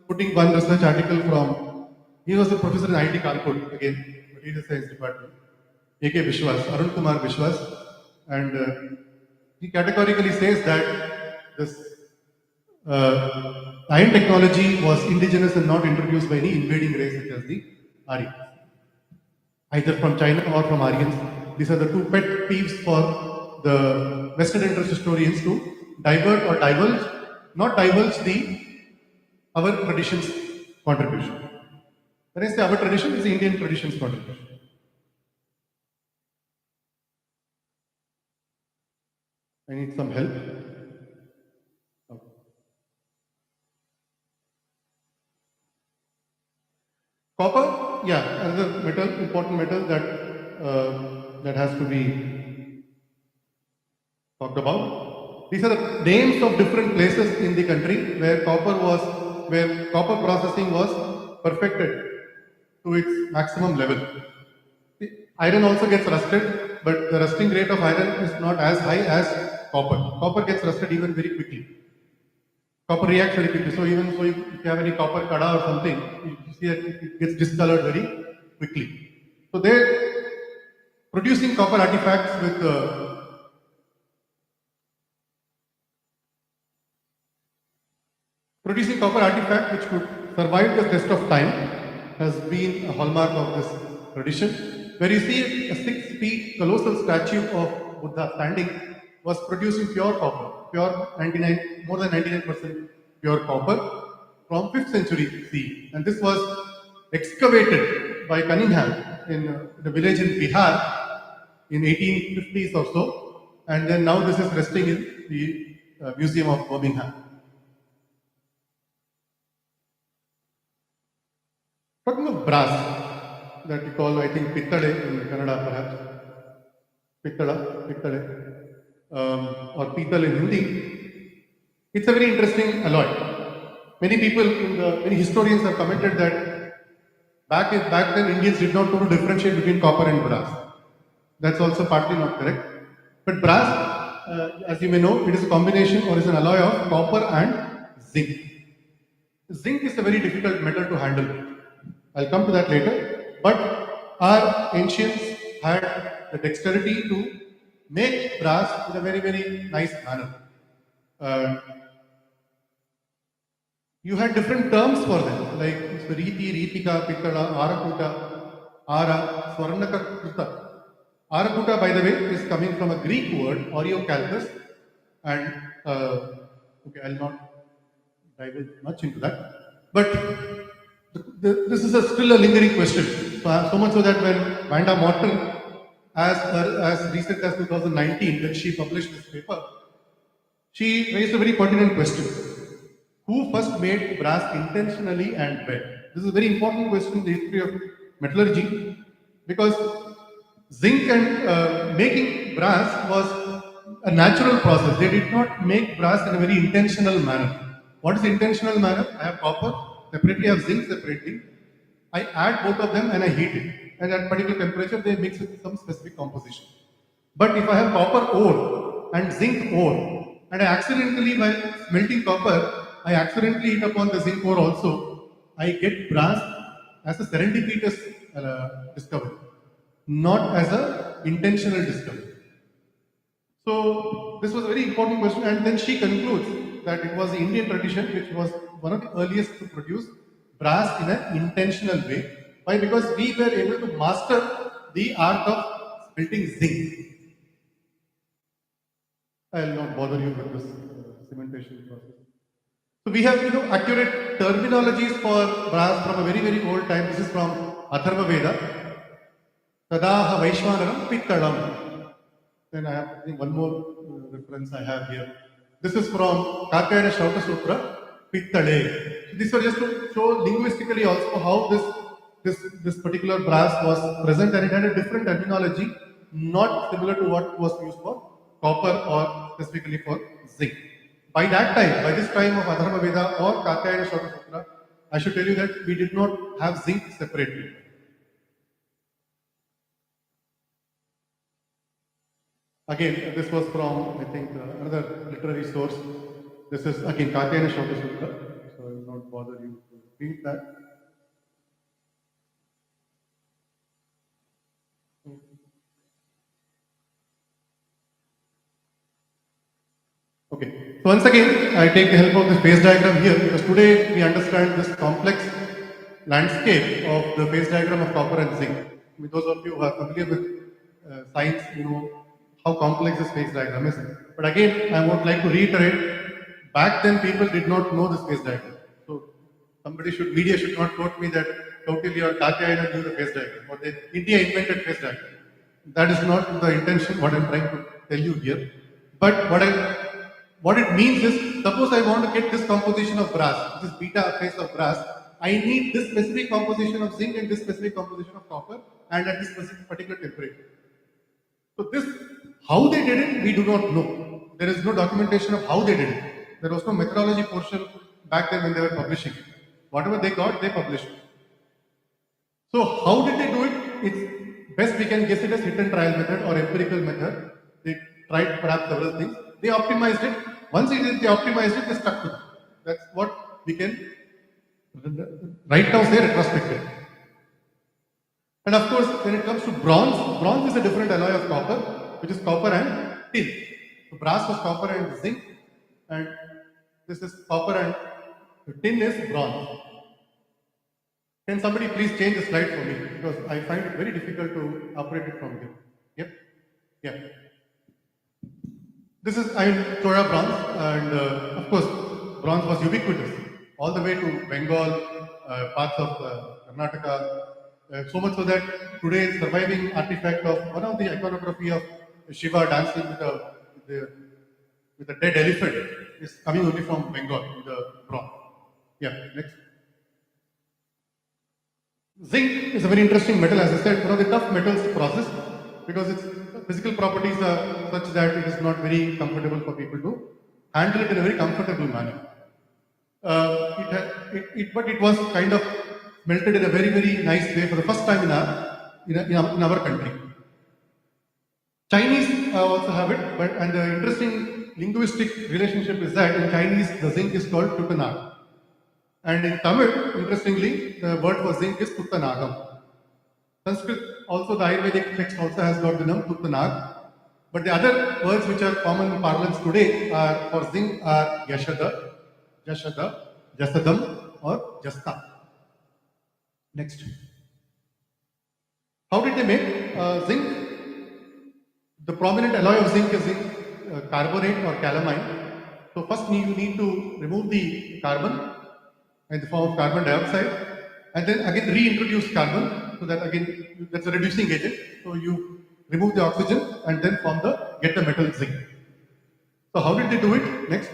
putting one research article from, he was a professor in IIT Kanpur again, material science department, A.K. Vishwas, Arun Kumar Vishwas, and he categorically says that this iron technology was indigenous and not introduced by any invading race such as the Aryans, either from China or from Aryans. These are the two pet peeves for the Western interest historians to divert or not divulge our tradition's contribution. When I say our tradition, it's the Indian tradition's contribution. I need some help. Okay. Copper, yeah, another important metal that has to be talked about. These are the names of different places in the country where copper processing was perfected to its maximum level. The iron also gets rusted, but the rusting rate of iron is not as high as copper. Copper gets rusted even very quickly. Copper reacts very quickly. So even if you have any copper kada or something, you see that it gets discolored very quickly. So they're producing copper artifacts with producing copper artifact which could survive the test of time has been a hallmark of this tradition. Where you see a 6 feet colossal statue of Buddha standing was producing pure copper, more than 99% pure copper from 5th century CE. And this was excavated by Cunningham in the village in Bihar in 1850s or so. And then now this is resting in the Museum of Birmingham. Talking of brass, that we call, I think, Pittade in Kannada perhaps. Pittade, or Pital in Hindi. It's a very interesting alloy. Many historians have commented that back then Indians did not know to differentiate between copper and brass. That's also partly not correct. But brass, as you may know, it is a combination or is an alloy of copper and zinc. Zinc is a very difficult metal to handle. I'll come to that later. But our ancients had the dexterity to make brass in a very, very nice manner. Uh, you had different terms for them, like Riti, Ritika, Pitala, Arakuta, Ara, Swarnaka, Kuta. Arakuta, by the way, is coming from a Greek word, Oreocalcus, and okay, I'll not dive much into that. But this is still a lingering question. So much so that when Vanda Morton, as recent as 2019, when she published this paper, she raised a very pertinent question. Who first made brass intentionally and where? This is a very important question in the history of metallurgy, because zinc and making brass was a natural process. They did not make brass in a very intentional manner. What is the intentional manner? I have copper separately, I have zinc separately. I add both of them and I heat it. And at particular temperature, they mix with some specific composition. But if I have copper ore and zinc ore, and I accidentally, while smelting copper, I accidentally hit upon the zinc ore also, I get brass as a serendipitous discovery, not as a intentional discovery. So this was a very important question, and then she concludes that it was the Indian tradition which was one of the earliest to produce brass in an intentional way. Why? Because we were able to master the art of smelting zinc. I will not bother you with this cementation process. So we have accurate terminologies for brass from a very, very old time. This is from Atharva Veda. Tadaha Vaishwanaram Pittalam. Then I have, I think, one more reference I have here. This is from Kakayana Shauta Sutra, Pittale. This was just to show linguistically also how this particular brass was present, and it had a different terminology, not similar to what was used for copper or specifically for zinc. By that time, by this time of Atharva Veda or Kakayana Shauta Sutra, I should tell you that we did not have zinc separately. Again, this was from, I think, another literary source. This is again Kakayana Shauta Sutra, so I will not bother you to read that. Okay, so once again, I take the help of this phase diagram here, because today we understand this complex landscape of the phase diagram of copper and zinc. With those of you who are familiar with science, you know how complex this phase diagram is. But again, I would like to reiterate, back then people did not know this phase diagram. So media should not quote me that Kautilya or Kakayana knew the phase diagram, or that India invented phase diagram. That is not the intention, what I am trying to tell you here. But what it means is, suppose I want to get this composition of brass, this beta phase of brass, I need this specific composition of zinc and this specific composition of copper, and at this specific particular temperature. So this, how they did it, we do not know. There is no documentation of how they did it. There was no methodology portion back then when they were publishing it. Whatever they got, they published. So how did they do it? It's best we can guess it as hit and trial method or empirical method. They tried perhaps several things. They optimized it. Once they optimized it, they stuck to it. That's what we can right now say retrospectively. And of course, when it comes to bronze is a different alloy of copper, which is copper and tin. So brass was copper and zinc, and this is copper and tin is bronze. Can somebody please change the slide for me, because I find it very difficult to operate it from here. Yep. Yeah. This is Chola bronze, and of course, bronze was ubiquitous all the way to Bengal, parts of Karnataka. So much so that today surviving artifact of one of the iconography of Shiva dancing with a dead elephant is coming only from Bengal, the bronze. Yeah, next. Zinc is a very interesting metal, as I said, one of the tough metals to process because its physical properties are such that it is not very comfortable for people to handle it in a very comfortable manner. But it was kind of melted in a very, very nice way for the first time in our country. Chinese also have it, but and the interesting linguistic relationship is that in Chinese the zinc is called tutanag. And in Tamil, interestingly, the word for zinc is Tuttanagam. Sanskrit, also the Ayurvedic text also has got the name Tuttanag. But the other words which are common in parlance today are for zinc are Yashada, Jashada, Jasadam or Jasta. Next. How did they make zinc? The prominent alloy of zinc is zinc carbonate or calamine. So first you need to remove the carbon in the form of carbon dioxide and then again reintroduce carbon, so that again that's a reducing agent. So you remove the oxygen and then get the metal zinc. So how did they do it? Next,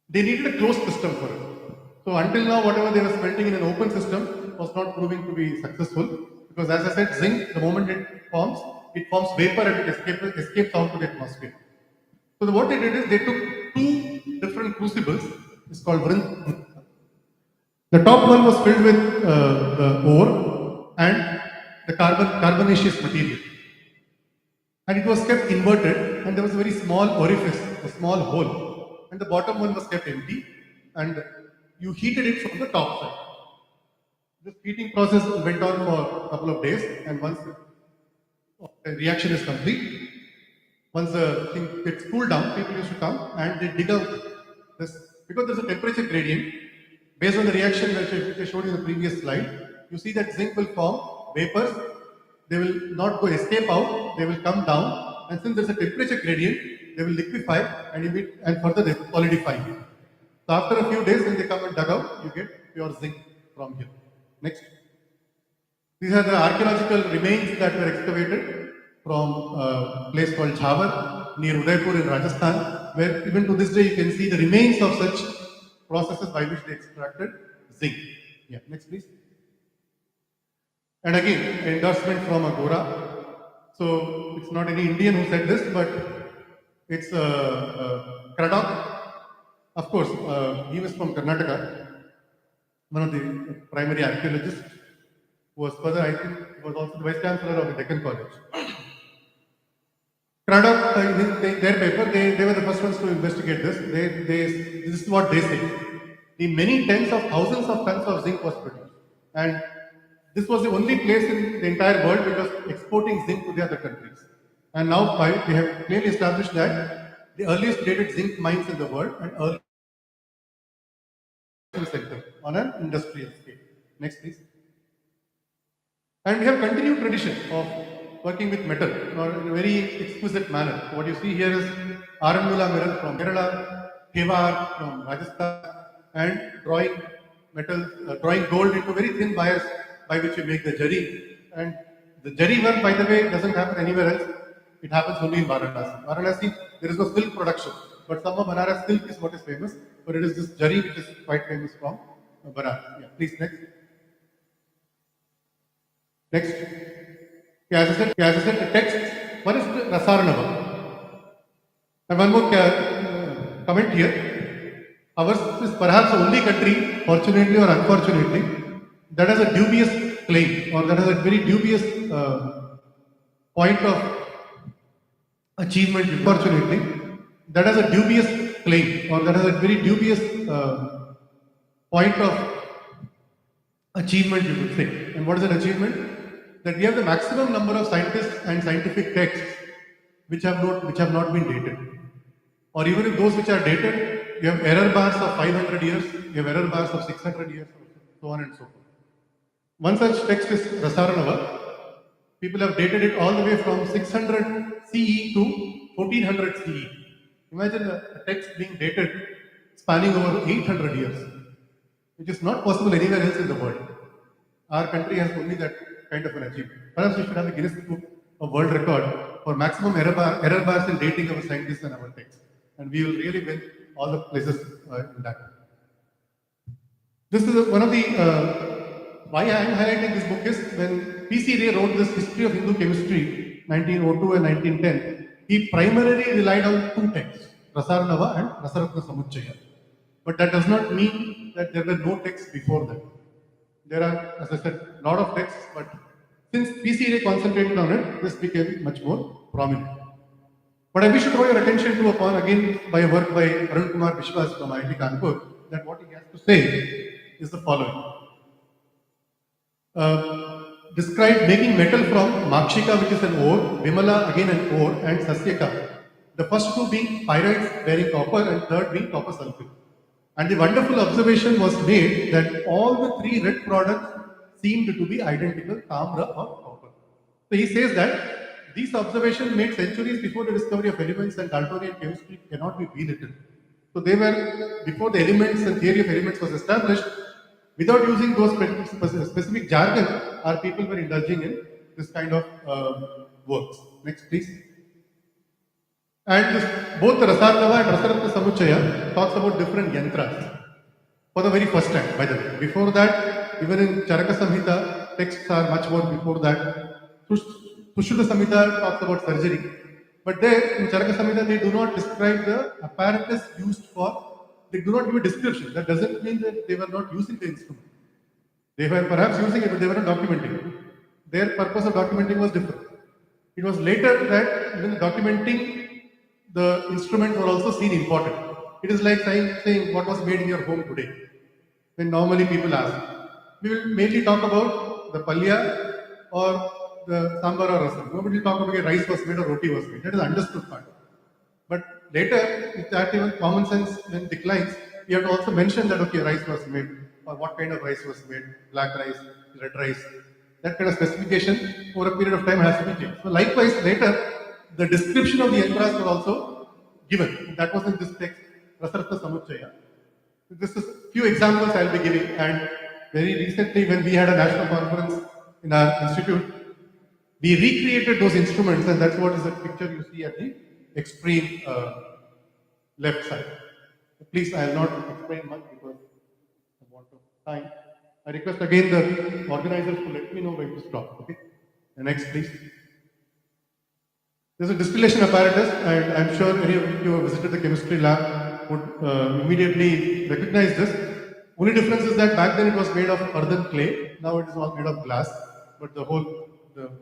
they needed a closed system for it. So until now, whatever they were smelting in an open system was not proving to be successful, because as I said, zinc, the moment it forms vapor and it escapes out to the atmosphere. So what they did is they took two different crucibles. It's called Vrinth. The top one was filled with the ore and the carbonaceous material, and it was kept inverted, and there was a very small orifice, a small hole, and the bottom one was kept empty, and you heated it from the top side. This heating process went on for a couple of days, and once the reaction is complete, once the thing gets cooled down, people used to come and they dig out this, because there's a temperature gradient. Based on the reaction which I showed you in the previous slide, you see that zinc will form vapors. They will not go escape out, they will come down, and since there's a temperature gradient, they will liquefy and further they will solidify. So after a few days, when they come and dug out, you get pure zinc from here. Next. These are the archaeological remains that were excavated from a place called Jhavar near Udaipur in Rajasthan, where even to this day you can see the remains of such processes by which they extracted zinc. Yeah, next please. And again, endorsement from Agora. So it's not any Indian who said this, but it's Craddock. Of course, he was from Karnataka, one of the primary archaeologists, who was further, I think, was also the vice chancellor of the Deccan College. Craddock, in their paper, they were the first ones to investigate this. This is what they say. The many tens of thousands of tons of zinc was produced. And this was the only place in the entire world which was exporting zinc to the other countries. And now we have clearly established that the earliest dated zinc mines in the world and early sector on an industrial scale. Next, please. And we have continued tradition of working with metal in a very exquisite manner. What you see here is Aranmula mirror from Kerala, Thevar from Rajasthan, and drawing gold into very thin wires by which you make the jari. And the jari work, by the way, doesn't happen anywhere else. It happens only in Varanasi. Varanasi, there is no silk production, but some of Banaras silk is what is famous. But it is this jari which is quite famous from Banaras. Yeah, please next. Next. Yeah, as I said, the text. One is the Rasarnava. And one more comment here. Ours is perhaps the only country, fortunately or unfortunately, that has a dubious claim, or that has a very dubious point of achievement. Unfortunately, that has a dubious claim, or that has a very dubious point of achievement, you would say. And what is an achievement? That we have the maximum number of scientists and scientific texts which have not been dated. Or even if those which are dated, you have error bars of 500 years, you have error bars of 600 years, so on and so forth. One such text is Rasarnava. People have dated it all the way from 600 CE to 1400 CE. Imagine a text being dated spanning over 800 years, which is not possible anywhere else in the world. Our country has only that kind of an achievement. Perhaps we should have a Guinness Book of World Record for maximum error bars in dating our scientists and our texts. And we will really win all the places in that. This is one of the why I am highlighting this book is when P.C. Ray wrote this History of Hindu Chemistry, 1902 and 1910, he primarily relied on two texts, Rasarnava and Rasaratna Samuchaya. But that does not mean that there were no texts before that. There are, as I said, a lot of texts, but since P.C. Ray concentrated on it, this became much more prominent. But I wish to draw your attention to upon again by a work by Arun Kumar Vishwas from IIT Kanpur, that what he has to say is the following. Described making metal from Makshika, which is an ore, Vimala again an ore, and Sasyaka. The first two being pyrites bearing copper and third being copper sulfate. And the wonderful observation was made that all the three red products seemed to be identical, tamra or copper. So he says that these observations made centuries before the discovery of elements and Daltonian chemistry cannot be belittled. So they were, before the elements and theory of elements was established, without using those specific jargon, our people were indulging in this kind of works. Next, please. And both the Rasarnava and Rasaratna Samuchaya talks about different yantras for the very first time, by the way. Before that, even in Charaka Samhita, texts are much more before that. Sushruta Samhita talks about surgery. But there, in Charaka Samhita, they do not describe the apparatus used for, they do not give a description. That doesn't mean that they were not using the instrument. They were perhaps using it, but they were not documenting it. Their purpose of documenting was different. It was later that even documenting the instruments were also seen important. It is like saying what was made in your home today. When normally people ask, we will mainly talk about the palya or the sambar or rasam. Nobody will talk about rice was made or roti was made. That is the understood part. But later, if that even common sense then declines, you have to also mention that okay, rice was made or what kind of rice was made, black rice, red rice. That kind of specification over a period of time has to be changed. So likewise, later the description of the yantras was also given. That was in this text, Rasaratna Samuchaya. This is few examples I'll be giving. And very recently, when we had a national conference in our institute, we recreated those instruments, and that's what is the picture you see at the extreme left side. Please, I will not explain much because I want time. I request again the organizers to let me know when to stop. Okay. The next, please. There's a distillation apparatus, and I'm sure many of you who have visited the chemistry lab would immediately recognize this. Only difference is that back then it was made of earthen clay. Now it is all made of glass, but the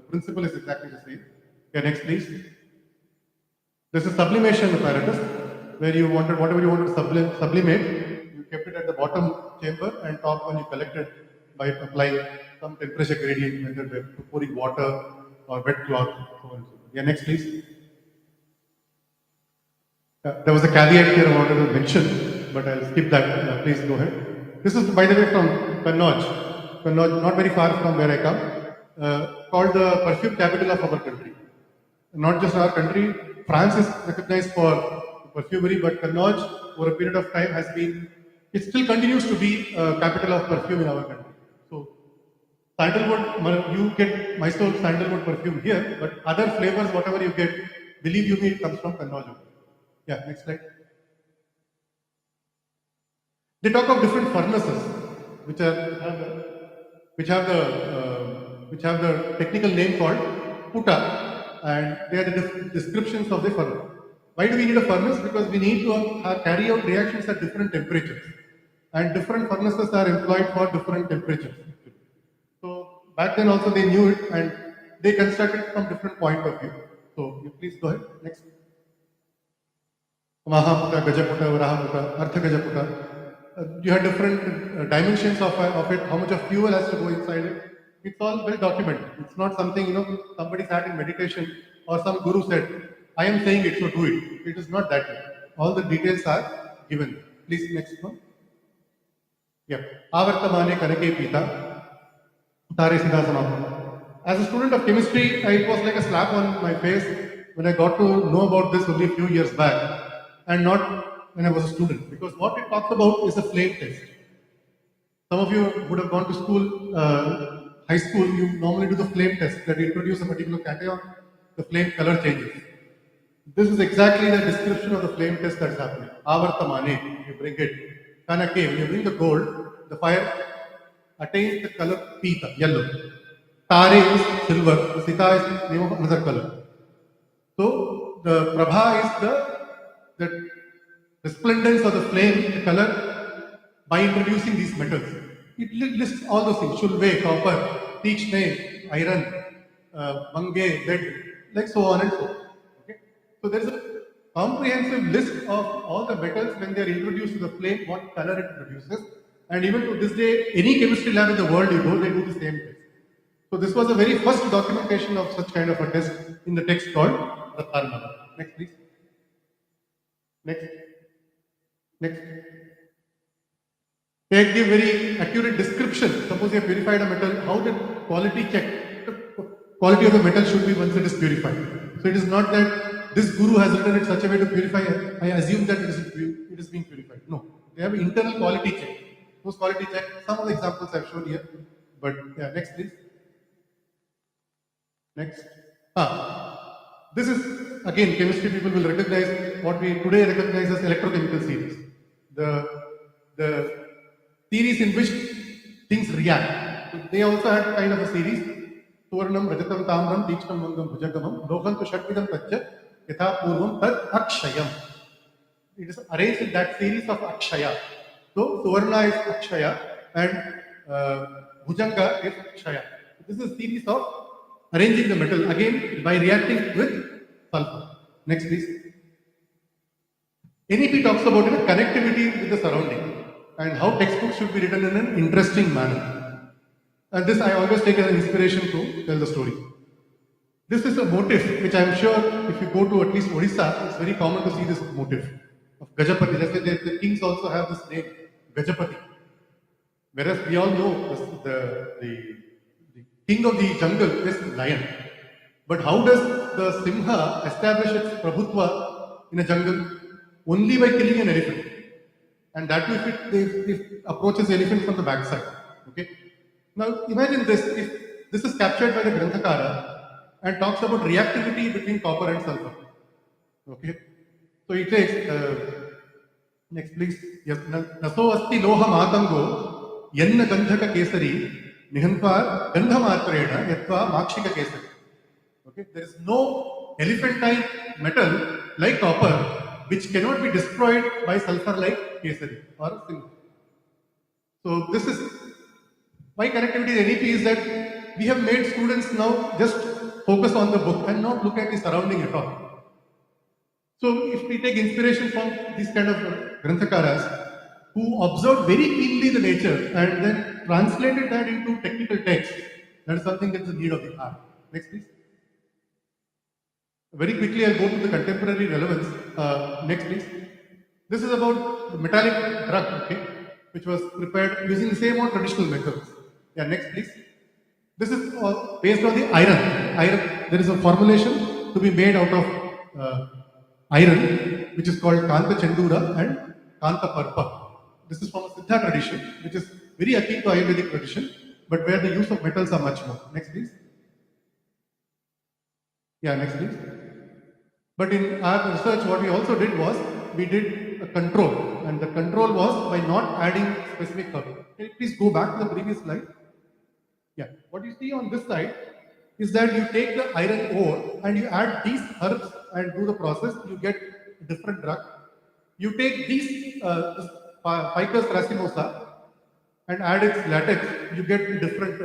principle is exactly the same. Okay, next, please. There's a sublimation apparatus where you wanted whatever you wanted to sublimate. You kept it at the bottom chamber, and top one you collected by applying some temperature gradient method by pouring water or wet cloth. So on and so forth. Yeah, next, please. There was a caveat here I wanted to mention, but I'll skip that. Please go ahead. This is, by the way, from Kannauj, not very far from where I come, called the perfume capital of our country. Not just our country, France is recognized for perfumery, but Kannauj, over a period of time, it still continues to be a capital of perfume in our country. So, sandalwood, you get Mysore sandalwood perfume here, but other flavors, whatever you get, believe you me, it comes from Kannauj. Yeah, next slide. They talk of different furnaces, which have the technical name called puta, and they are the descriptions of the furnace. Why do we need a furnace? Because we need to carry out reactions at different temperatures, and different furnaces are employed for different temperatures. So back then also they knew it, and they constructed from different point of view. So you please go ahead. Next. Mahaputa, Gajaputa, Varahaputa, Artha Gajaputa. You have different dimensions of it, how much of fuel has to go inside it. It's all well documented. It's not something, somebody sat in meditation or some guru said, I am saying it, so do it. It is not that way. All the details are given. Please, next one. Yeah. Avartamane Kanake Pita. Tare Siddha Samapana. As a student of chemistry, it was like a slap on my face when I got to know about this only a few years back, and not when I was a student. Because what it talks about is a flame test. Some of you would have gone to school, high school, you normally do the flame test that you introduce a particular cation, the flame color changes. This is exactly the description of the flame test that's happening. Avartamane, you bring it. Kanake, when you bring the gold, the fire attains the color Pita, yellow. Tare is silver, Sita is name of another color. So the Prabha is the resplendence of the flame, the color, by introducing these metals. It lists all those things: shulve, copper, teachne, iron, bange, lead, like so on and so forth. Okay? So there is a comprehensive list of all the metals when they are introduced to the flame, what color it produces. And even to this day, any chemistry lab in the world you go, they do the same test. So this was the very first documentation of such kind of a test in the text called Ratnamala. Next, please. Next. Next. Take the very accurate description. Suppose you have purified a metal, how the quality check, the quality of the metal should be once it is purified. So it is not that this guru has written it such a way to purify, I assume that it is being purified. No. They have internal quality check. Those quality check, some of the examples I have shown here. But yeah, next please. Next. This is again chemistry people will recognize what we today recognize as electrochemical series. The series in which things react. So they also had kind of a series. Suvarnam, Rajatam, Tamram, Tikshtam, Mangam, Bhujagamam, Lokam, Tushatvidam, Tachya, Yatha Purvam, Tad Akshayam. It is arranged in that series of Akshaya. So Suvarna is Akshaya and Bhujanga is Akshaya. This is a series of arranging the metal again by reacting with sulfur. Next, please. NEP talks about connectivity with the surrounding and how textbooks should be written in an interesting manner. And this I always take as an inspiration to tell the story. This is a motif which I am sure if you go to at least Odisha, it's very common to see this motif of Gajapati. Let's say the kings also have this name, Gajapati. Whereas we all know the king of the jungle is lion. But how does the Simha establish its Prabhutva in a jungle? Only by killing an elephant. And that will if it approaches the elephant from the backside. Okay. Now imagine this, if this is captured by the Granthakara and talks about reactivity between copper and sulfur. Okay. So it takes, next please. Yes. Naso asti loha matango yanna gandhaka kesari nihantva gandhamatrena yatva makshika kesari. Okay. There is no elephantine metal like copper which cannot be destroyed by sulfur like kesari or silver. So this is why connectivity in NEP is that we have made students now just focus on the book and not look at the surrounding at all. So if we take inspiration from these kind of Granthakaras who observed very keenly the nature and then translated that into technical text, that is something that is the need of the hour. Next please. Very quickly I'll go to the contemporary relevance. Next please. This is about the metallic drug, okay, which was prepared using the same old traditional methods. Yeah, next please. This is based on the iron. Iron. There is a formulation to be made out of iron, which is called Kanta Chendura and Kanta Parpa. This is from a Siddha tradition, which is very akin to Ayurvedic tradition, but where the use of metals are much more. Next please. Yeah, next please. But in our research, what we also did was, we did a control, and the control was by not adding specific herb. Can you please go back to the previous slide? Yeah, what you see on this side is that you take the iron ore and you add these herbs and do the process, you get a different drug. You take these Ficus racemosa and add its latex, you get a different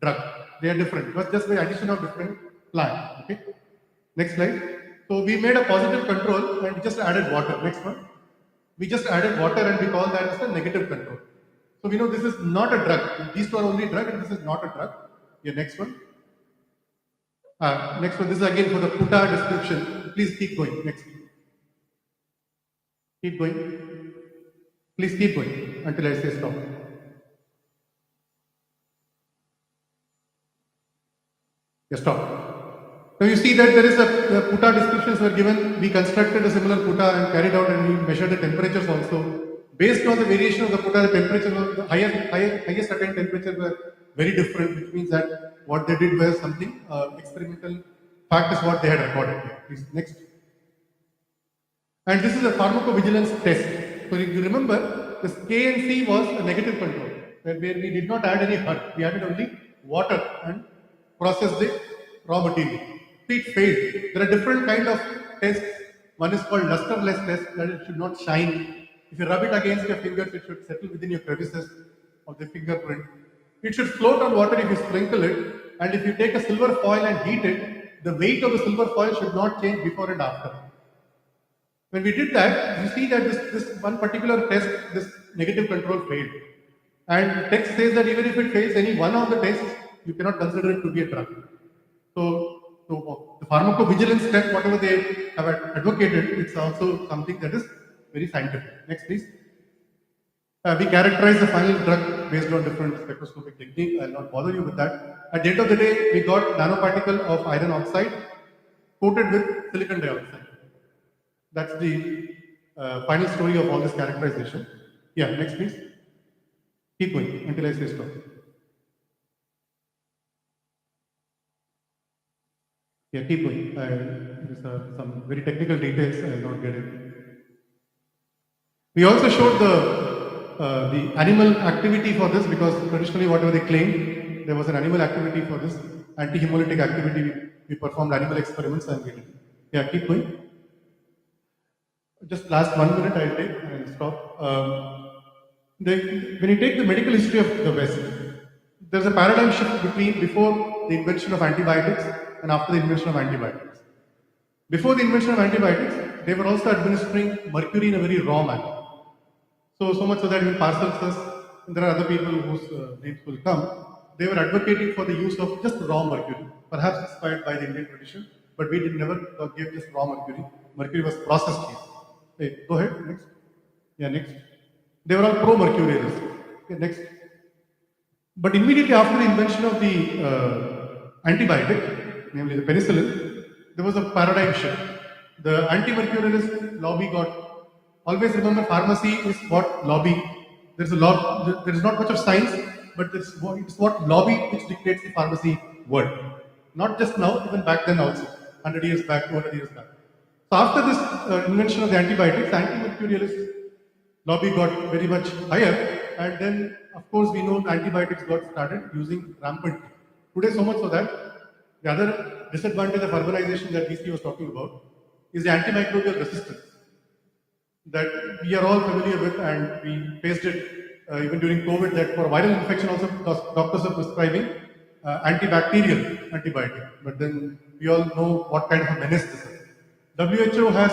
drug. They are different, but just the addition of different plant. Okay. Next slide. So we made a positive control and we just added water. Next one. We just added water and we call that as a negative control. So we know this is not a drug. These two are only drug and this is not a drug. Yeah, next one. Next one. This is again for the Puta description. Please keep going. Next. Keep going. Please keep going until I say stop. Yeah, stop. Now you see that there is the Puta descriptions were given. We constructed a similar Puta and carried out and we measured the temperatures also. Based on the variation of the Puta, the temperature of the highest attained temperature were very different, which means that what they did was something experimental fact is what they had recorded. Please, next. And this is a pharmacovigilance test. So if you remember, this K and C was a negative control. where we did not add any hurt. We added only water and processed the raw material. It failed. There are different kind of tests. One is called lusterless test, that it should not shine. If you rub it against your fingers, it should settle within your crevices of the fingerprint. It should float on water if you sprinkle it, and if you take a silver foil and heat it, the weight of the silver foil should not change before and after. When we did that, you see that this one particular test, this negative control failed. And the text says that even if it fails any one of the tests, you cannot consider it to be a drug. So the pharmacovigilance test, whatever they have advocated, it's also something that is very scientific. Next, please. We characterize the final drug based on different spectroscopic technique. I'll not bother you with that. At the end of the day, we got nanoparticle of iron oxide coated with silicon dioxide. That's the final story of all this characterization. Yeah, next please. Keep going until I say stop. Yeah, keep going. There's some very technical details I will not get into. We also showed the animal activity for this, because traditionally whatever they claimed, there was an animal activity for this anti-hemolytic activity. We performed animal experiments and we did. Yeah, keep going. Just last 1 minute I'll take and stop. When you take the medical history of the West, there's a paradigm shift between before the invention of antibiotics and after the invention of antibiotics. Before the invention of antibiotics, they were also administering mercury in a very raw manner. So much so that even Paracelsus, and there are other people whose names will come, they were advocating for the use of just raw mercury, perhaps inspired by the Indian tradition, but we did never give just raw mercury. Mercury was processed here. Hey, go ahead, next. Yeah, next. They were all pro-mercurialists. Okay, next. But immediately after the invention of the antibiotic, namely the penicillin, there was a paradigm shift. The anti-mercurialist lobby got. Always remember, pharmacy is what lobby. There is not much of science, but it's what lobby which dictates the pharmacy world. Not just now, even back then also, 100 years back, 200 years back. So after this invention of the antibiotics, anti-mercurialist lobby got very much higher, and then of course we know antibiotics got started using rampantly. Today, so much so that the other disadvantage of urbanization that DC was talking about is the antimicrobial resistance that we are all familiar with, and we faced it even during COVID, that for viral infection also doctors are prescribing antibacterial antibiotic. But then we all know what kind of a menace this is. WHO has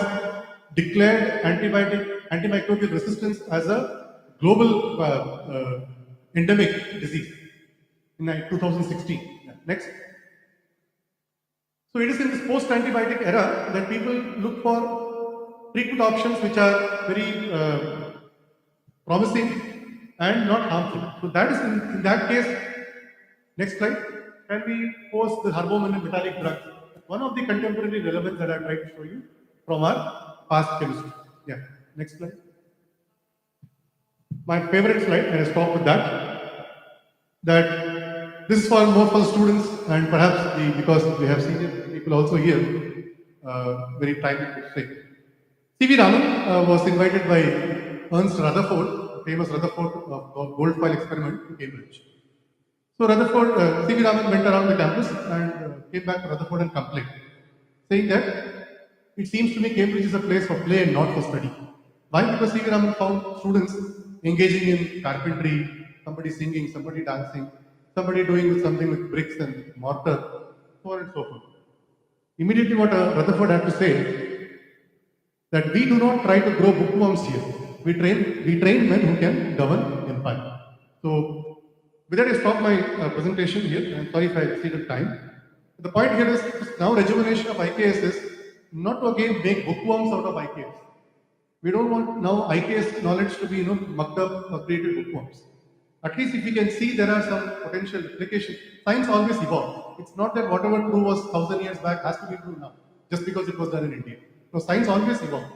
declared antimicrobial resistance as a global endemic disease in 2016. Yeah. Next. So it is in this post-antibiotic era that people look for treatment options which are very promising and not harmful. So that is in that case. Next slide. Can we post the herbomanic metallic drugs? One of the contemporary relevance that I tried to show you from our past chemistry. Yeah. Next slide. My favorite slide, and I stop with that. That this is for more for the students, and perhaps because we have senior people also here, very timely to say. C.V. Raman was invited by Ernst Rutherford, famous Rutherford gold foil experiment in Cambridge. So Rutherford, C.V. Raman went around the campus and came back to Rutherford and complained, saying that it seems to me Cambridge is a place for play and not for study. Why? Because C.V. Raman found students engaging in carpentry, somebody singing, somebody dancing, somebody doing something with bricks and mortar, so on and so forth. Immediately what Rutherford had to say, that we do not try to grow bookworms here. We train men who can govern empire. So with that I stop my presentation here. I'm sorry if I exceeded time. The point here is now rejuvenation of IKS is not to again make bookworms out of IKS. We don't want now IKS knowledge to be mucked up or created bookworms. At least if we can see there are some potential applications. Science always evolves. It's not that whatever true was 1,000 years back has to be true now, just because it was done in India. No, science always evolves.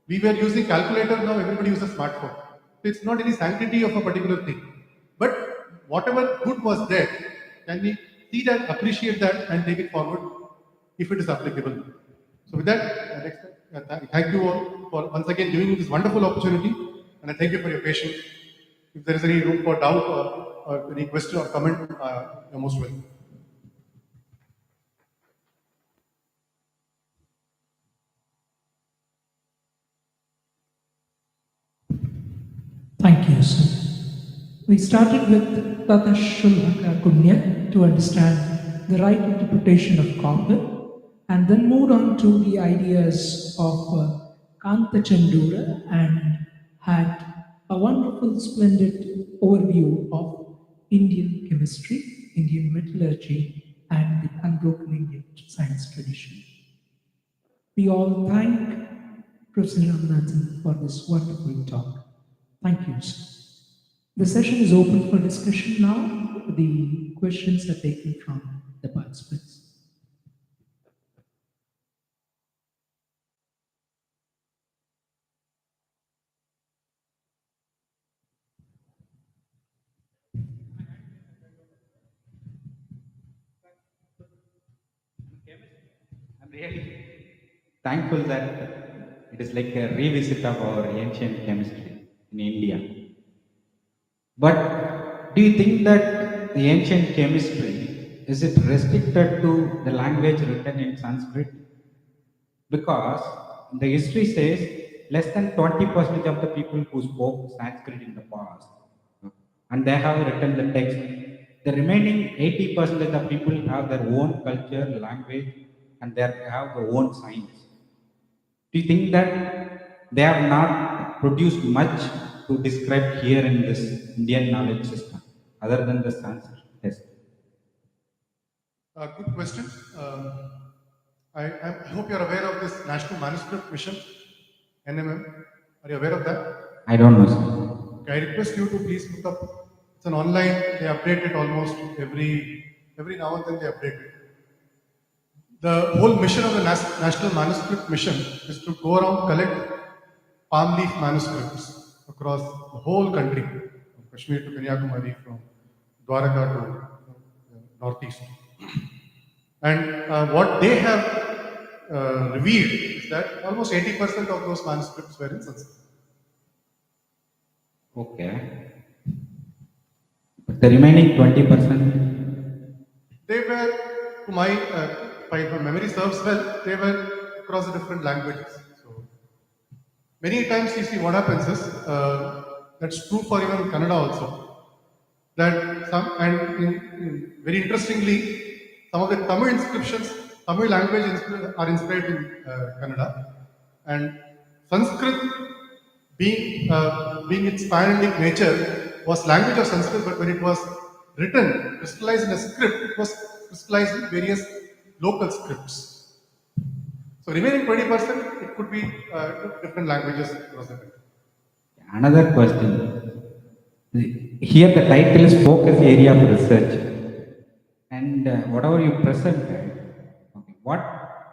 We were using calculator, now everybody uses smartphone. So it's not any sanctity of a particular thing. But whatever good was there, can we see that, appreciate that, and take it forward if it is applicable. So with that, thank you all for once again giving me this wonderful opportunity, and I thank you for your patience. if there is any room for doubt or any question or comment, you're most welcome. Thank you, sir. We started with Tatashulaka Kunya to understand the right interpretation of copper, and then moved on to the ideas of Kanta Chandura, and had a wonderful, splendid overview of Indian chemistry, Indian metallurgy, and the unbroken Indian science tradition. We all thank Professor Ramanathan for this wonderful talk. Thank you, sir. The session is open for discussion now. The questions are taken from the participants. I'm really thankful that it is like a revisit of our ancient chemistry in India. But do you think that the ancient chemistry is it restricted to the language written in Sanskrit? Because the history says less than 20% of the people who spoke Sanskrit in the past, and they have written the text. The remaining 80% of the people have their own culture, language, and they have their own science. Do you think that they have not produced much to describe here in this Indian knowledge system, other than the Sanskrit text? Good question. I hope you're aware of this National Manuscript Mission, NMM. Are you aware of that? I don't know, sir. Okay, I request you to please look up. It's an online. They update it almost every now and then. They update it. The whole mission of the National Manuscript Mission is to go around collect palm leaf manuscripts across the whole country, from Kashmir to Kanyakumari, from Dwaraka to northeast. And what they have revealed is that almost 80% of those manuscripts were in Sanskrit. Okay. But the remaining 20%, They were, to my, if my memory serves well, they were across the different languages. So many times you see what happens is, that's true for even Kannada also, that very interestingly, some of the Tamil inscriptions, Tamil language are inscribed in Kannada, and Sanskrit, being its pan-Indic nature, was language of Sanskrit, but when it was written, crystallized in a script, it was crystallized in various local scripts. So remaining 20%, it could be different languages across the country. another question. Here the title is focus area of research. And whatever you presented, okay, what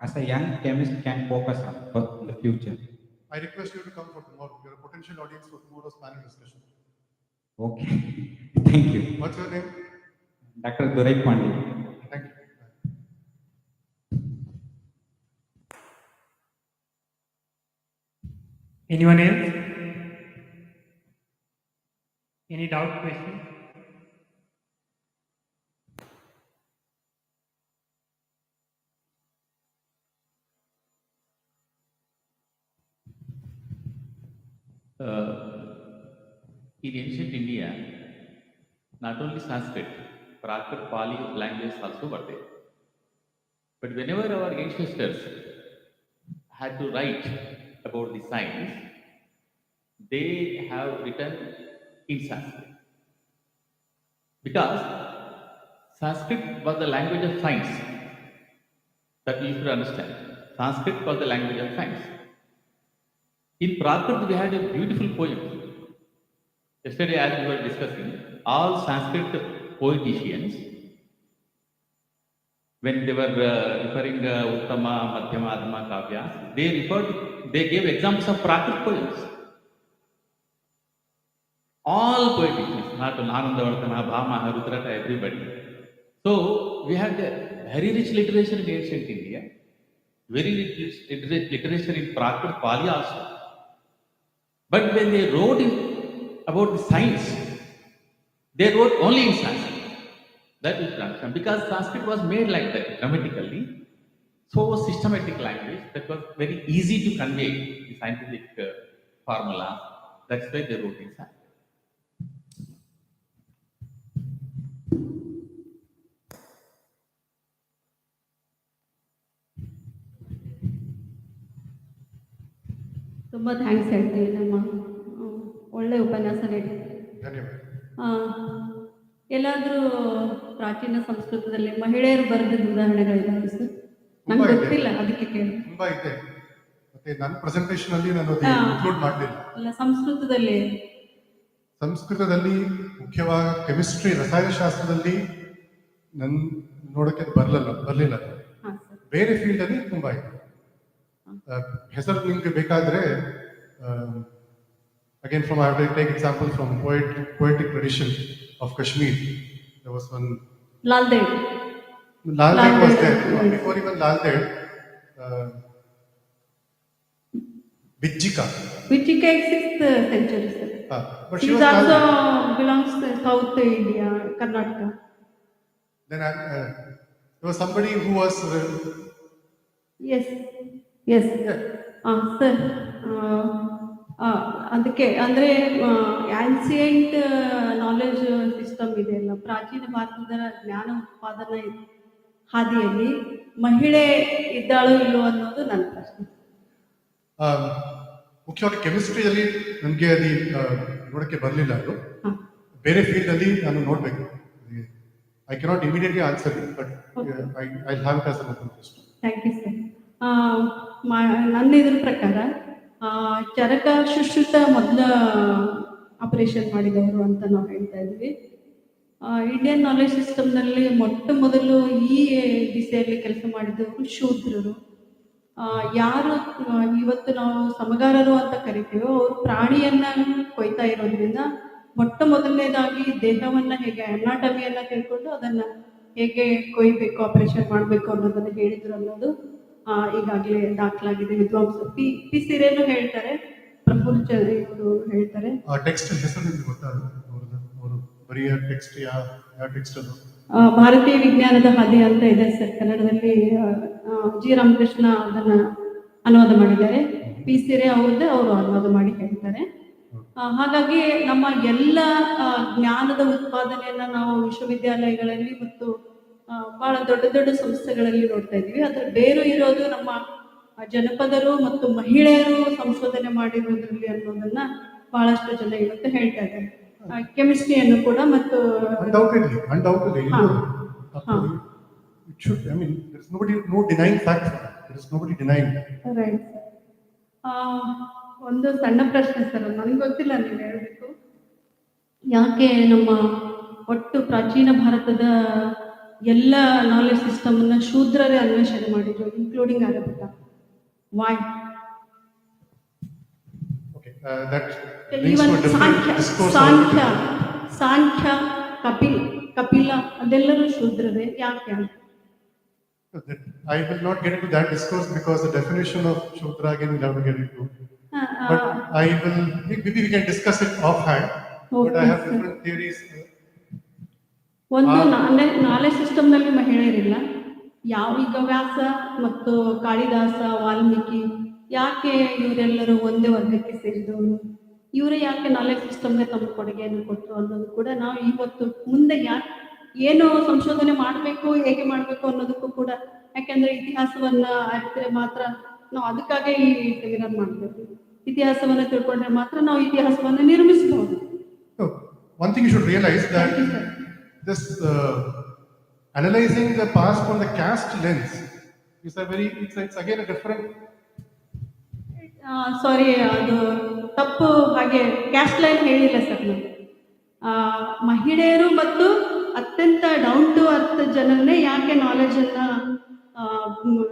as a young chemist can focus on for the future? I request you to come for tomorrow. You're a potential audience for tomorrow's panel discussion. Okay, thank you. What's your name? Dr. Durai Pandey. Thank you. Anyone else? Any doubt, question? In ancient India, not only Sanskrit, Prakrit, Pali languages also were there. But whenever our ancestors had to write about the science, they have written in Sanskrit. Because Sanskrit was the language of science. That we should understand. Sanskrit was the language of science. In Prakrit, we had a beautiful poem. Yesterday, as we were discussing, all Sanskrit poeticians, when they were referring Uttama, Madhyama, Adhama, Kavyas, they gave examples of Prakrit poems. All poeticians, not Anandavartana, Bhama, Rudrata, everybody. So, we had a very rich literature in ancient India, very rich literature in Prakrit, Pali also. But when they wrote about the science, they wrote only in Sanskrit. That is understand because Sanskrit was made like that grammatically, so systematic language that was very easy to convey the scientific formula. That's why they wrote in Sanskrit. ತುಂಬ thanks ಹೇಳ್ತೀವಿ ನಮ್ಮ ಒಳ್ಳೆ ಉಪನ್ಯಾಸ ನೀಡಿದ್ದೀರಿ. ಧನ್ಯವಾದ. ಎಲ್ಲಾದರೂ ಪ್ರಾಚೀನ ಸಂಸ್ಕೃತದಲ್ಲಿ ಮಹಿಳೆಯರು ಬರೆದಿದ್ದ ಉದಾಹರಣೆಗಳಿದ್ದಾವೆ ಸರ್? ನಂಗೆ ತುಂಬಾ ಇದೆ. ಗೊತ್ತಿಲ್ಲ, ಅದಕ್ಕೆ ಕೇಳಿ. ತುಂಬಾ ಇದೆ. ಮತ್ತೆ ನನ್ನ ಪ್ರೆಸೆಂಟೇಷನ್ ಅಲ್ಲಿ ನಾನು ಇನ್ಕ್ಲೂಡ್ ಮಾಡಲಿಲ್ಲ. ಅಲ್ಲ, ಸಂಸ್ಕೃತದಲ್ಲಿ ಸಂಸ್ಕೃತದಲ್ಲಿ ಮುಖ್ಯವಾಗಿ ಕೆಮಿಸ್ಟ್ರಿ ರಸಾಯನಶಾಸ್ತ್ರದಲ್ಲಿ ನನ್ ನೋಡಕ್ಕೆ ಬರಲಿಲ್ಲ. ಹಾಂ ಸರ್. ಬೇರೆ ಫೀಲ್ಡ್ ಅಲ್ಲಿ ತುಂಬಾ ಇದೆ. ಹೆಸರು ನಿಮ್ಗೆ ಬೇಕಾದ್ರೆ again from I have to take example from poetic tradition of Kashmir. There was one Lal Ded. Lal Ded was there. Yes. Before even Lal Ded, Bijjika. Which is 6th century sir. But she She was also Lal. belongs to South India, Karnataka. Then there was somebody who was Yes, yes. yeah. Sir, ಅದಕ್ಕೆ ಅಂದರೆ ancient knowledge system ಇದೆಯಲ್ಲ, ಪ್ರಾಚೀನ ಭಾರತದ ಜ್ಞಾನ ಉತ್ಪಾದನಾ ಹಾದಿಯಲ್ಲಿ ಮಹಿಳೆ ಇದ್ದಾಳೋ ಇಲ್ಲೋ ಅನ್ನೋದು ನನ್ನ ಪ್ರಶ್ನೆ. ಮುಖ್ಯವಾಗಿ ಕೆಮಿಸ್ಟ್ರಿಯಲ್ಲಿ ನನಗೆ ಅದು ನೋಡಕ್ಕೆ ಬರಲಿಲ್ಲ. ಅದು ಹಾಂ. ಬೇರೆ ಫೀಲ್ಡ್ ಅಲ್ಲಿ ನಾನು ನೋಡಬೇಕು. I cannot immediately answer it, but I have it as an open question. Thank you sir. ನನ್ನ ಇದ್ರ ಪ್ರಕಾರ ಚರಕ ಸುಶ್ರುತ ಮೊದಲ ಆಪರೇಷನ್ ಮಾಡಿದವರು ಅಂತ ನಾವು ಹೇಳ್ತಾ ಇದ್ವಿ. ಇಂಡಿಯನ್ ನಾಲೆಜ್ ಸಿಸ್ಟಮ್ನಲ್ಲಿ ಮೊಟ್ಟ ಮೊದಲು ಈ ದಿಸೆಯಲ್ಲಿ ಕೆಲಸ ಮಾಡಿದವರು ಶೂದ್ರರು. ಯಾರು ಇವತ್ತು ನಾವು ಸಮಗಾರರು ಅಂತ ಕರಿತೀವೋ ಅವರು ಪ್ರಾಣಿಯನ್ನು ಕೊಯ್ತಾ ಇರೋದ್ರಿಂದ ಮೊಟ್ಟ ಮೊದಲನೇದಾಗಿ ದೇಹವನ್ನು ಹೇಗೆ ಅನಾಟಮಿಯನ್ನು ತಿಳ್ಕೊಂಡು ಅದನ್ನು ಹೇಗೆ ಕೊಯ್ಬೇಕು, ಆಪರೇಷನ್ ಮಾಡಬೇಕು ಅನ್ನೋದನ್ನು ಹೇಳಿದ್ರು ಅನ್ನೋದು ಈಗಾಗಲೇ ದಾಖಲಾಗಿದೆ. ವಿದ್ವಾಂಸರು ಪಿ ಸಿರೇನು ಹೇಳ್ತಾರೆ, ಪ್ರಫುಲ್ ಇವರು ಹೇಳ್ತಾರೆ. ಟೆಕ್ಸ್ಟ್ ಹೆಸರು ನಿಮ್ಗೆ ಗೊತ್ತಾ? ಅವರು ಬರೆಯ ಟೆಕ್ಸ್ಟ್ ಯಾವ ಟೆಕ್ಸ್ಟ್ ಅದು? ಭಾರತೀಯ ವಿಜ್ಞಾನದ ಹಾದಿ ಅಂತ ಇದೆ ಸರ್, ಕನ್ನಡದಲ್ಲಿ ಜಿ ರಾಮಕೃಷ್ಣ ಅದನ್ನು ಅನುವಾದ ಮಾಡಿದ್ದಾರೆ. ಪಿ ಸಿರೆ ಅವ್ರದ್ದೇ ಅವರು ಅನುವಾದ ಮಾಡಿ ಹೇಳ್ತಾರೆ. ಹಾಗಾಗಿ ನಮ್ಮ ಎಲ್ಲ ಜ್ಞಾನದ ಉತ್ಪಾದನೆಯನ್ನು ನಾವು ವಿಶ್ವವಿದ್ಯಾಲಯಗಳಲ್ಲಿ ಮತ್ತು ಭಾಳ ದೊಡ್ಡ ದೊಡ್ಡ ಸಂಸ್ಥೆಗಳಲ್ಲಿ ನೋಡ್ತಾ ಇದ್ದೀವಿ. ಅದರ ಬೇರು ಇರೋದು ನಮ್ಮ ಜನಪದರು ಮತ್ತು ಮಹಿಳೆಯರು ಸಂಶೋಧನೆ ಮಾಡಿರೋದ್ರಲ್ಲಿ ಅನ್ನೋದನ್ನ ಬಹಳಷ್ಟು ಜನ ಇವತ್ತು ಹೇಳ್ತಾ ಇದ್ದಾರೆ. ಕೆಮಿಸ್ಟ್ರಿಯನ್ನು ಕೂಡ ಮತ್ತು undoubtedly it should, I mean, there is no denying facts. There is nobody denying. Right. ಒಂದು ಸಣ್ಣ ಪ್ರಶ್ನೆ ಸರ್, ನನಗೆ ಗೊತ್ತಿಲ್ಲ, ನೀವು ಹೇಳಬೇಕು. ಯಾಕೆ ನಮ್ಮ ಒಟ್ಟು ಪ್ರಾಚೀನ ಭಾರತದ ಎಲ್ಲ ನಾಲೆಜ್ ಸಿಸ್ಟಮನ್ನು ಶೂದ್ರರೇ ಅನ್ವೇಷಣೆ ಮಾಡಿದ್ರು, including Arabic? Why? That even Sankhya Kapila ಅದೆಲ್ಲರೂ ಶೂದ್ರರೇ, ಯಾಕೆ? I will not get into that discourse because the definition of Shudra again we'll have to get into. But I will, maybe we can discuss it offhand. But I have different theories. ಒಂದು knowledge ಸಿಸ್ಟಮ್ನಲ್ಲಿ ಮಹಿಳೆಯರಿಲ್ಲ. ಈಗ ವ್ಯಾಸ ಮತ್ತು ಕಾಳಿದಾಸ, ವಾಲ್ಮೀಕಿ ಯಾಕೆ ಇವರೆಲ್ಲರೂ ಒಂದೇ ವರ್ಗಕ್ಕೆ ಸೇರಿದವರು? ಇವರೇ ಯಾಕೆ ನಾಲೆಜ್ ಸಿಸ್ಟಮ್ಗೆ ತಮ್ಮ ಕೊಡುಗೆಯನ್ನು ಕೊಟ್ಟರು ಅನ್ನೋದು ಕೂಡ ನಾವು ಇವತ್ತು ಮುಂದೆ ಏನು ಸಂಶೋಧನೆ ಮಾಡಬೇಕು, ಹೇಗೆ ಮಾಡಬೇಕು ಅನ್ನೋದಕ್ಕೂ ಕೂಡ, ಯಾಕೆಂದರೆ ಇತಿಹಾಸವನ್ನು ಅರಿತರೆ ಮಾತ್ರ ನಾವು, ಅದಕ್ಕಾಗಿ ಈ ಸೆಮಿನಾರ್ ಮಾಡಬೇಕು. ಇತಿಹಾಸವನ್ನು ತಿಳ್ಕೊಂಡ್ರೆ ಮಾತ್ರ ನಾವು ಇತಿಹಾಸವನ್ನು ನಿರ್ಮಿಸಬಹುದು. One thing you should realize that this analyzing the past from the caste lens is a very, it's again a different. ಸಾರಿ, ಅದು ತಪ್ಪು. ಹಾಗೆ ಕ್ಯಾಸ್ಟ್ ಲೈನ್ ಹೇಳಿಲ್ಲ ಸರ್ ನಾನು. ಮಹಿಳೆಯರು ಮತ್ತು ಅತ್ಯಂತ ಡೌನ್ ಟು ಅರ್ತ್ ಜನರನ್ನೇ ಯಾಕೆ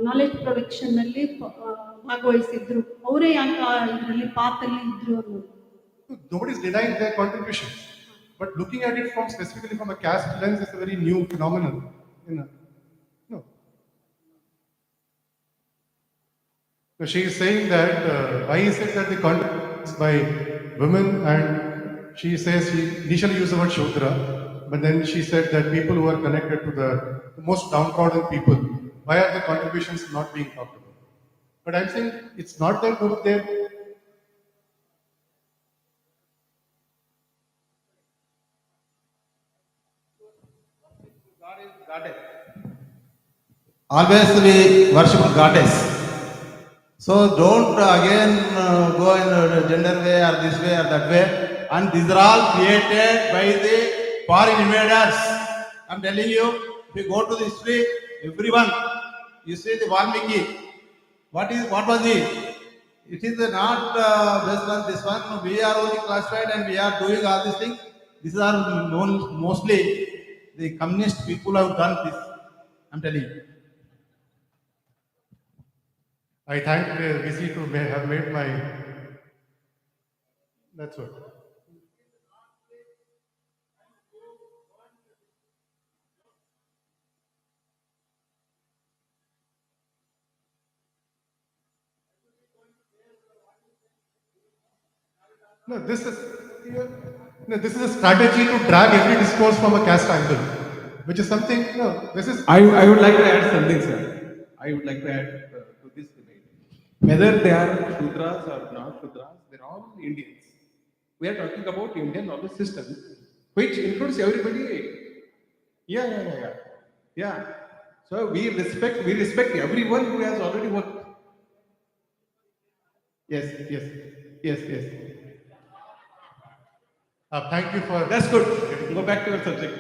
ನಾಲೆಜ್ ಪ್ರೊಡಕ್ಷನ್ನಲ್ಲಿ ಭಾಗವಹಿಸಿದ್ರು, ಅವರೇ ಯಾಕೆ ಇದರಲ್ಲಿ ಪಾತಲ್ಲಿ ಇದ್ರು ಅನ್ನೋದು. Nobody is denying their contribution, but looking at it from specifically from a caste lens is a very new phenomenon. No. So she is saying that why is it that the contribution is by women, and she says she initially used the word Shudra, but then she said that people who are connected to the most downtrodden people, why are the contributions not being talked about? But I'm saying it's not that they're Always we worship goddess. So don't again go in a gender way or this way or that way. And these are all created by the foreign invaders. I'm telling you, if you go to the history, everyone, you see the Valmiki. What was he? It is not based on this one. We are only classified and we are doing all these things. These are mostly the communist people have done this. I'm telling you. I thank VC to have made my. That's what. No, this is a strategy to drag every discourse from a caste angle, which is something. No, this is. I would like to add something, sir. I would like to add to this debate. Whether they are Shudras or not Shudras, they're all Indians. We are talking about Indian knowledge system, which includes everybody. Yeah. So we respect everyone who has already worked. Yes. Thank you for. That's good. Go back to your subject.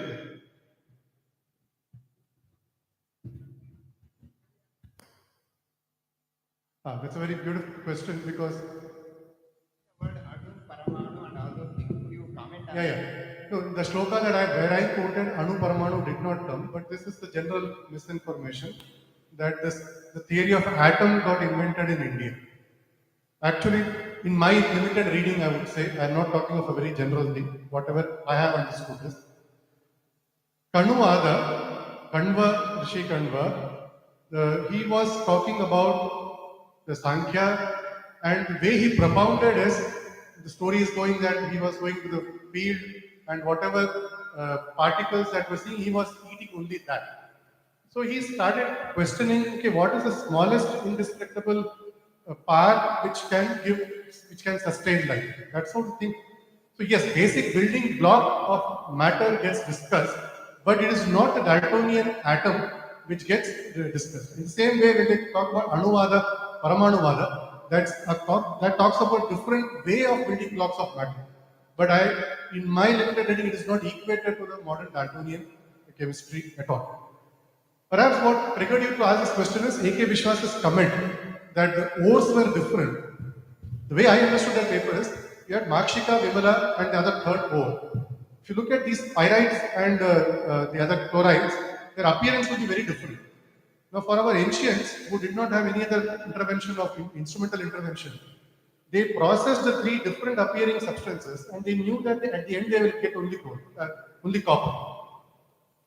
That's a very beautiful question because. Yeah. No, the shloka where I quoted Anu Paramanu did not come, but this is the general misinformation that the theory of atom got invented in India. Actually, in my limited reading, I would say, I'm not talking of a very general thing, whatever I have understood is, Kanva, Rishi Kanva, he was talking about the Sankhya, and the way he propounded is, the story is going that he was going to the field and whatever particles that were seen, he was eating only that. So he started questioning, okay, what is the smallest indestructible part which can sustain life? That's how to think. So yes, basic building block of matter gets discussed, but it is not the Daltonian atom which gets discussed. In the same way, when they talk about Anuvada, Paramanuvada, that talks about different way of building blocks of matter. But in my limited reading, it is not equated to the modern Daltonian chemistry at all. Perhaps what triggered you to ask this question is A.K. Vishwas's comment that the ores were different. The way I understood that paper is, you had Makshika, Vimala, and the other third ore. If you look at these pyrites and the other chlorides, their appearance will be very different. Now, for our ancients who did not have any other intervention of instrumental intervention, they processed the three different appearing substances, and they knew that at the end they will get only copper.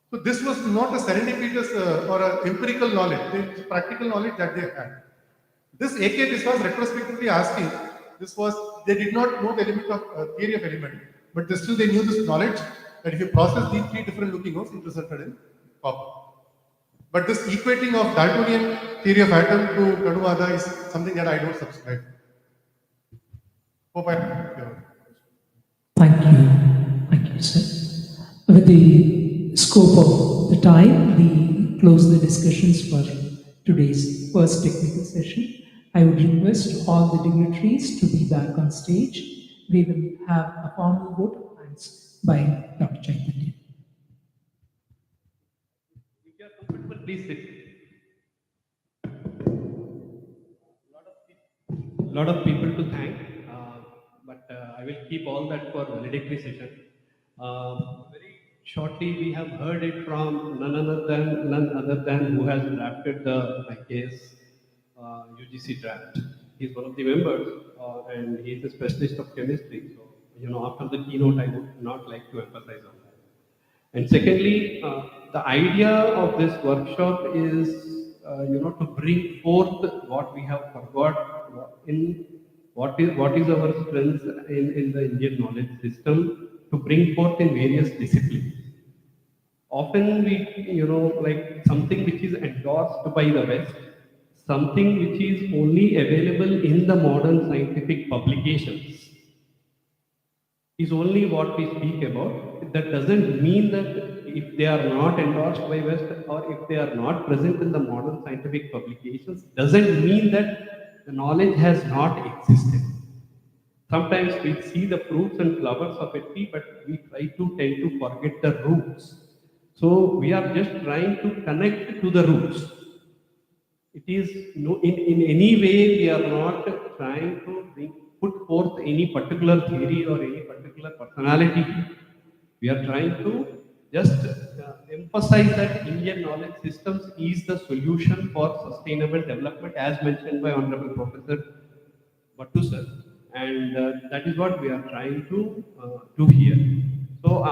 So this was not a serendipitous or an empirical knowledge; it's practical knowledge that they had. This AK, this was retrospectively asking. They did not know the element of theory of element, but they knew this knowledge that if you process these three different looking ores, it resulted in copper. But this equating of Daltonian theory of atom to Kanuvada is something that I don't subscribe. Hope I Thank you, sir. With the scope of the time, we close the discussions for today's first technical session. I would request all the dignitaries to be back on stage. We will have a formal vote of thanks by Dr. Chaitanya. If you are comfortable, please sit. Lot of people to thank, but I will keep all that for valedictory session. Very shortly, we have heard it from none other than who has drafted the IKS UGC draft. He's one of the members, and he is a specialist of chemistry. So, after the keynote, I would not like to emphasize on that. And secondly, the idea of this workshop is, to bring forth what we have forgot in what is our strength in the Indian knowledge system, to bring forth in various disciplines. often we, like something which is endorsed by the West, something which is only available in the modern scientific publications is only what we speak about. That doesn't mean that if they are not endorsed by West or if they are not present in the modern scientific publications, doesn't mean that the knowledge has not existed. Sometimes we see the fruits and flowers of a tree, but we tend to forget the roots. So we are just trying to connect to the roots. It is no, in any way we are not trying to put forth any particular theory or any particular personality. We are trying to just emphasize that Indian knowledge systems is the solution for sustainable development, as mentioned by Honorable Professor Bhattu sir, and that is what we are trying to do here. So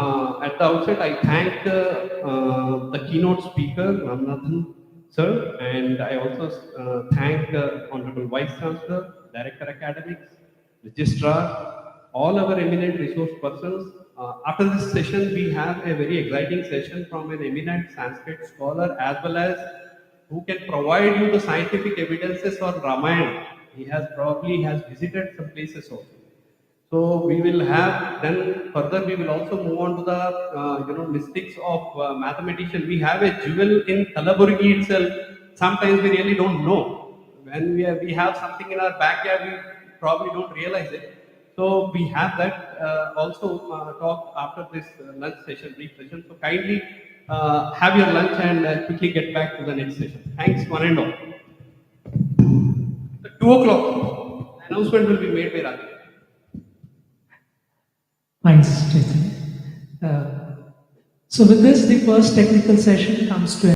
at the outset, I thank the keynote speaker Ramanathan sir, and I also thank Honorable Vice Chancellor, Director Academics, Registrar, all our eminent resource persons. After this session, we have a very exciting session from an eminent Sanskrit scholar as well as who can provide you the scientific evidences on Ramayana. He has probably has visited some places also. So we will have then further we will also move on to the mystics of mathematician. We have a jewel in Kalaburgi itself. Sometimes we really don't know. When we have something in our backyard, we probably don't realize it. So we have that also talk after this lunch session, brief session. So kindly have your lunch and quickly get back to the next session. Thanks one and all. At 2 o'clock, the announcement will be made by Raj. Thanks, Chaitanya. So with this, the first technical session comes to an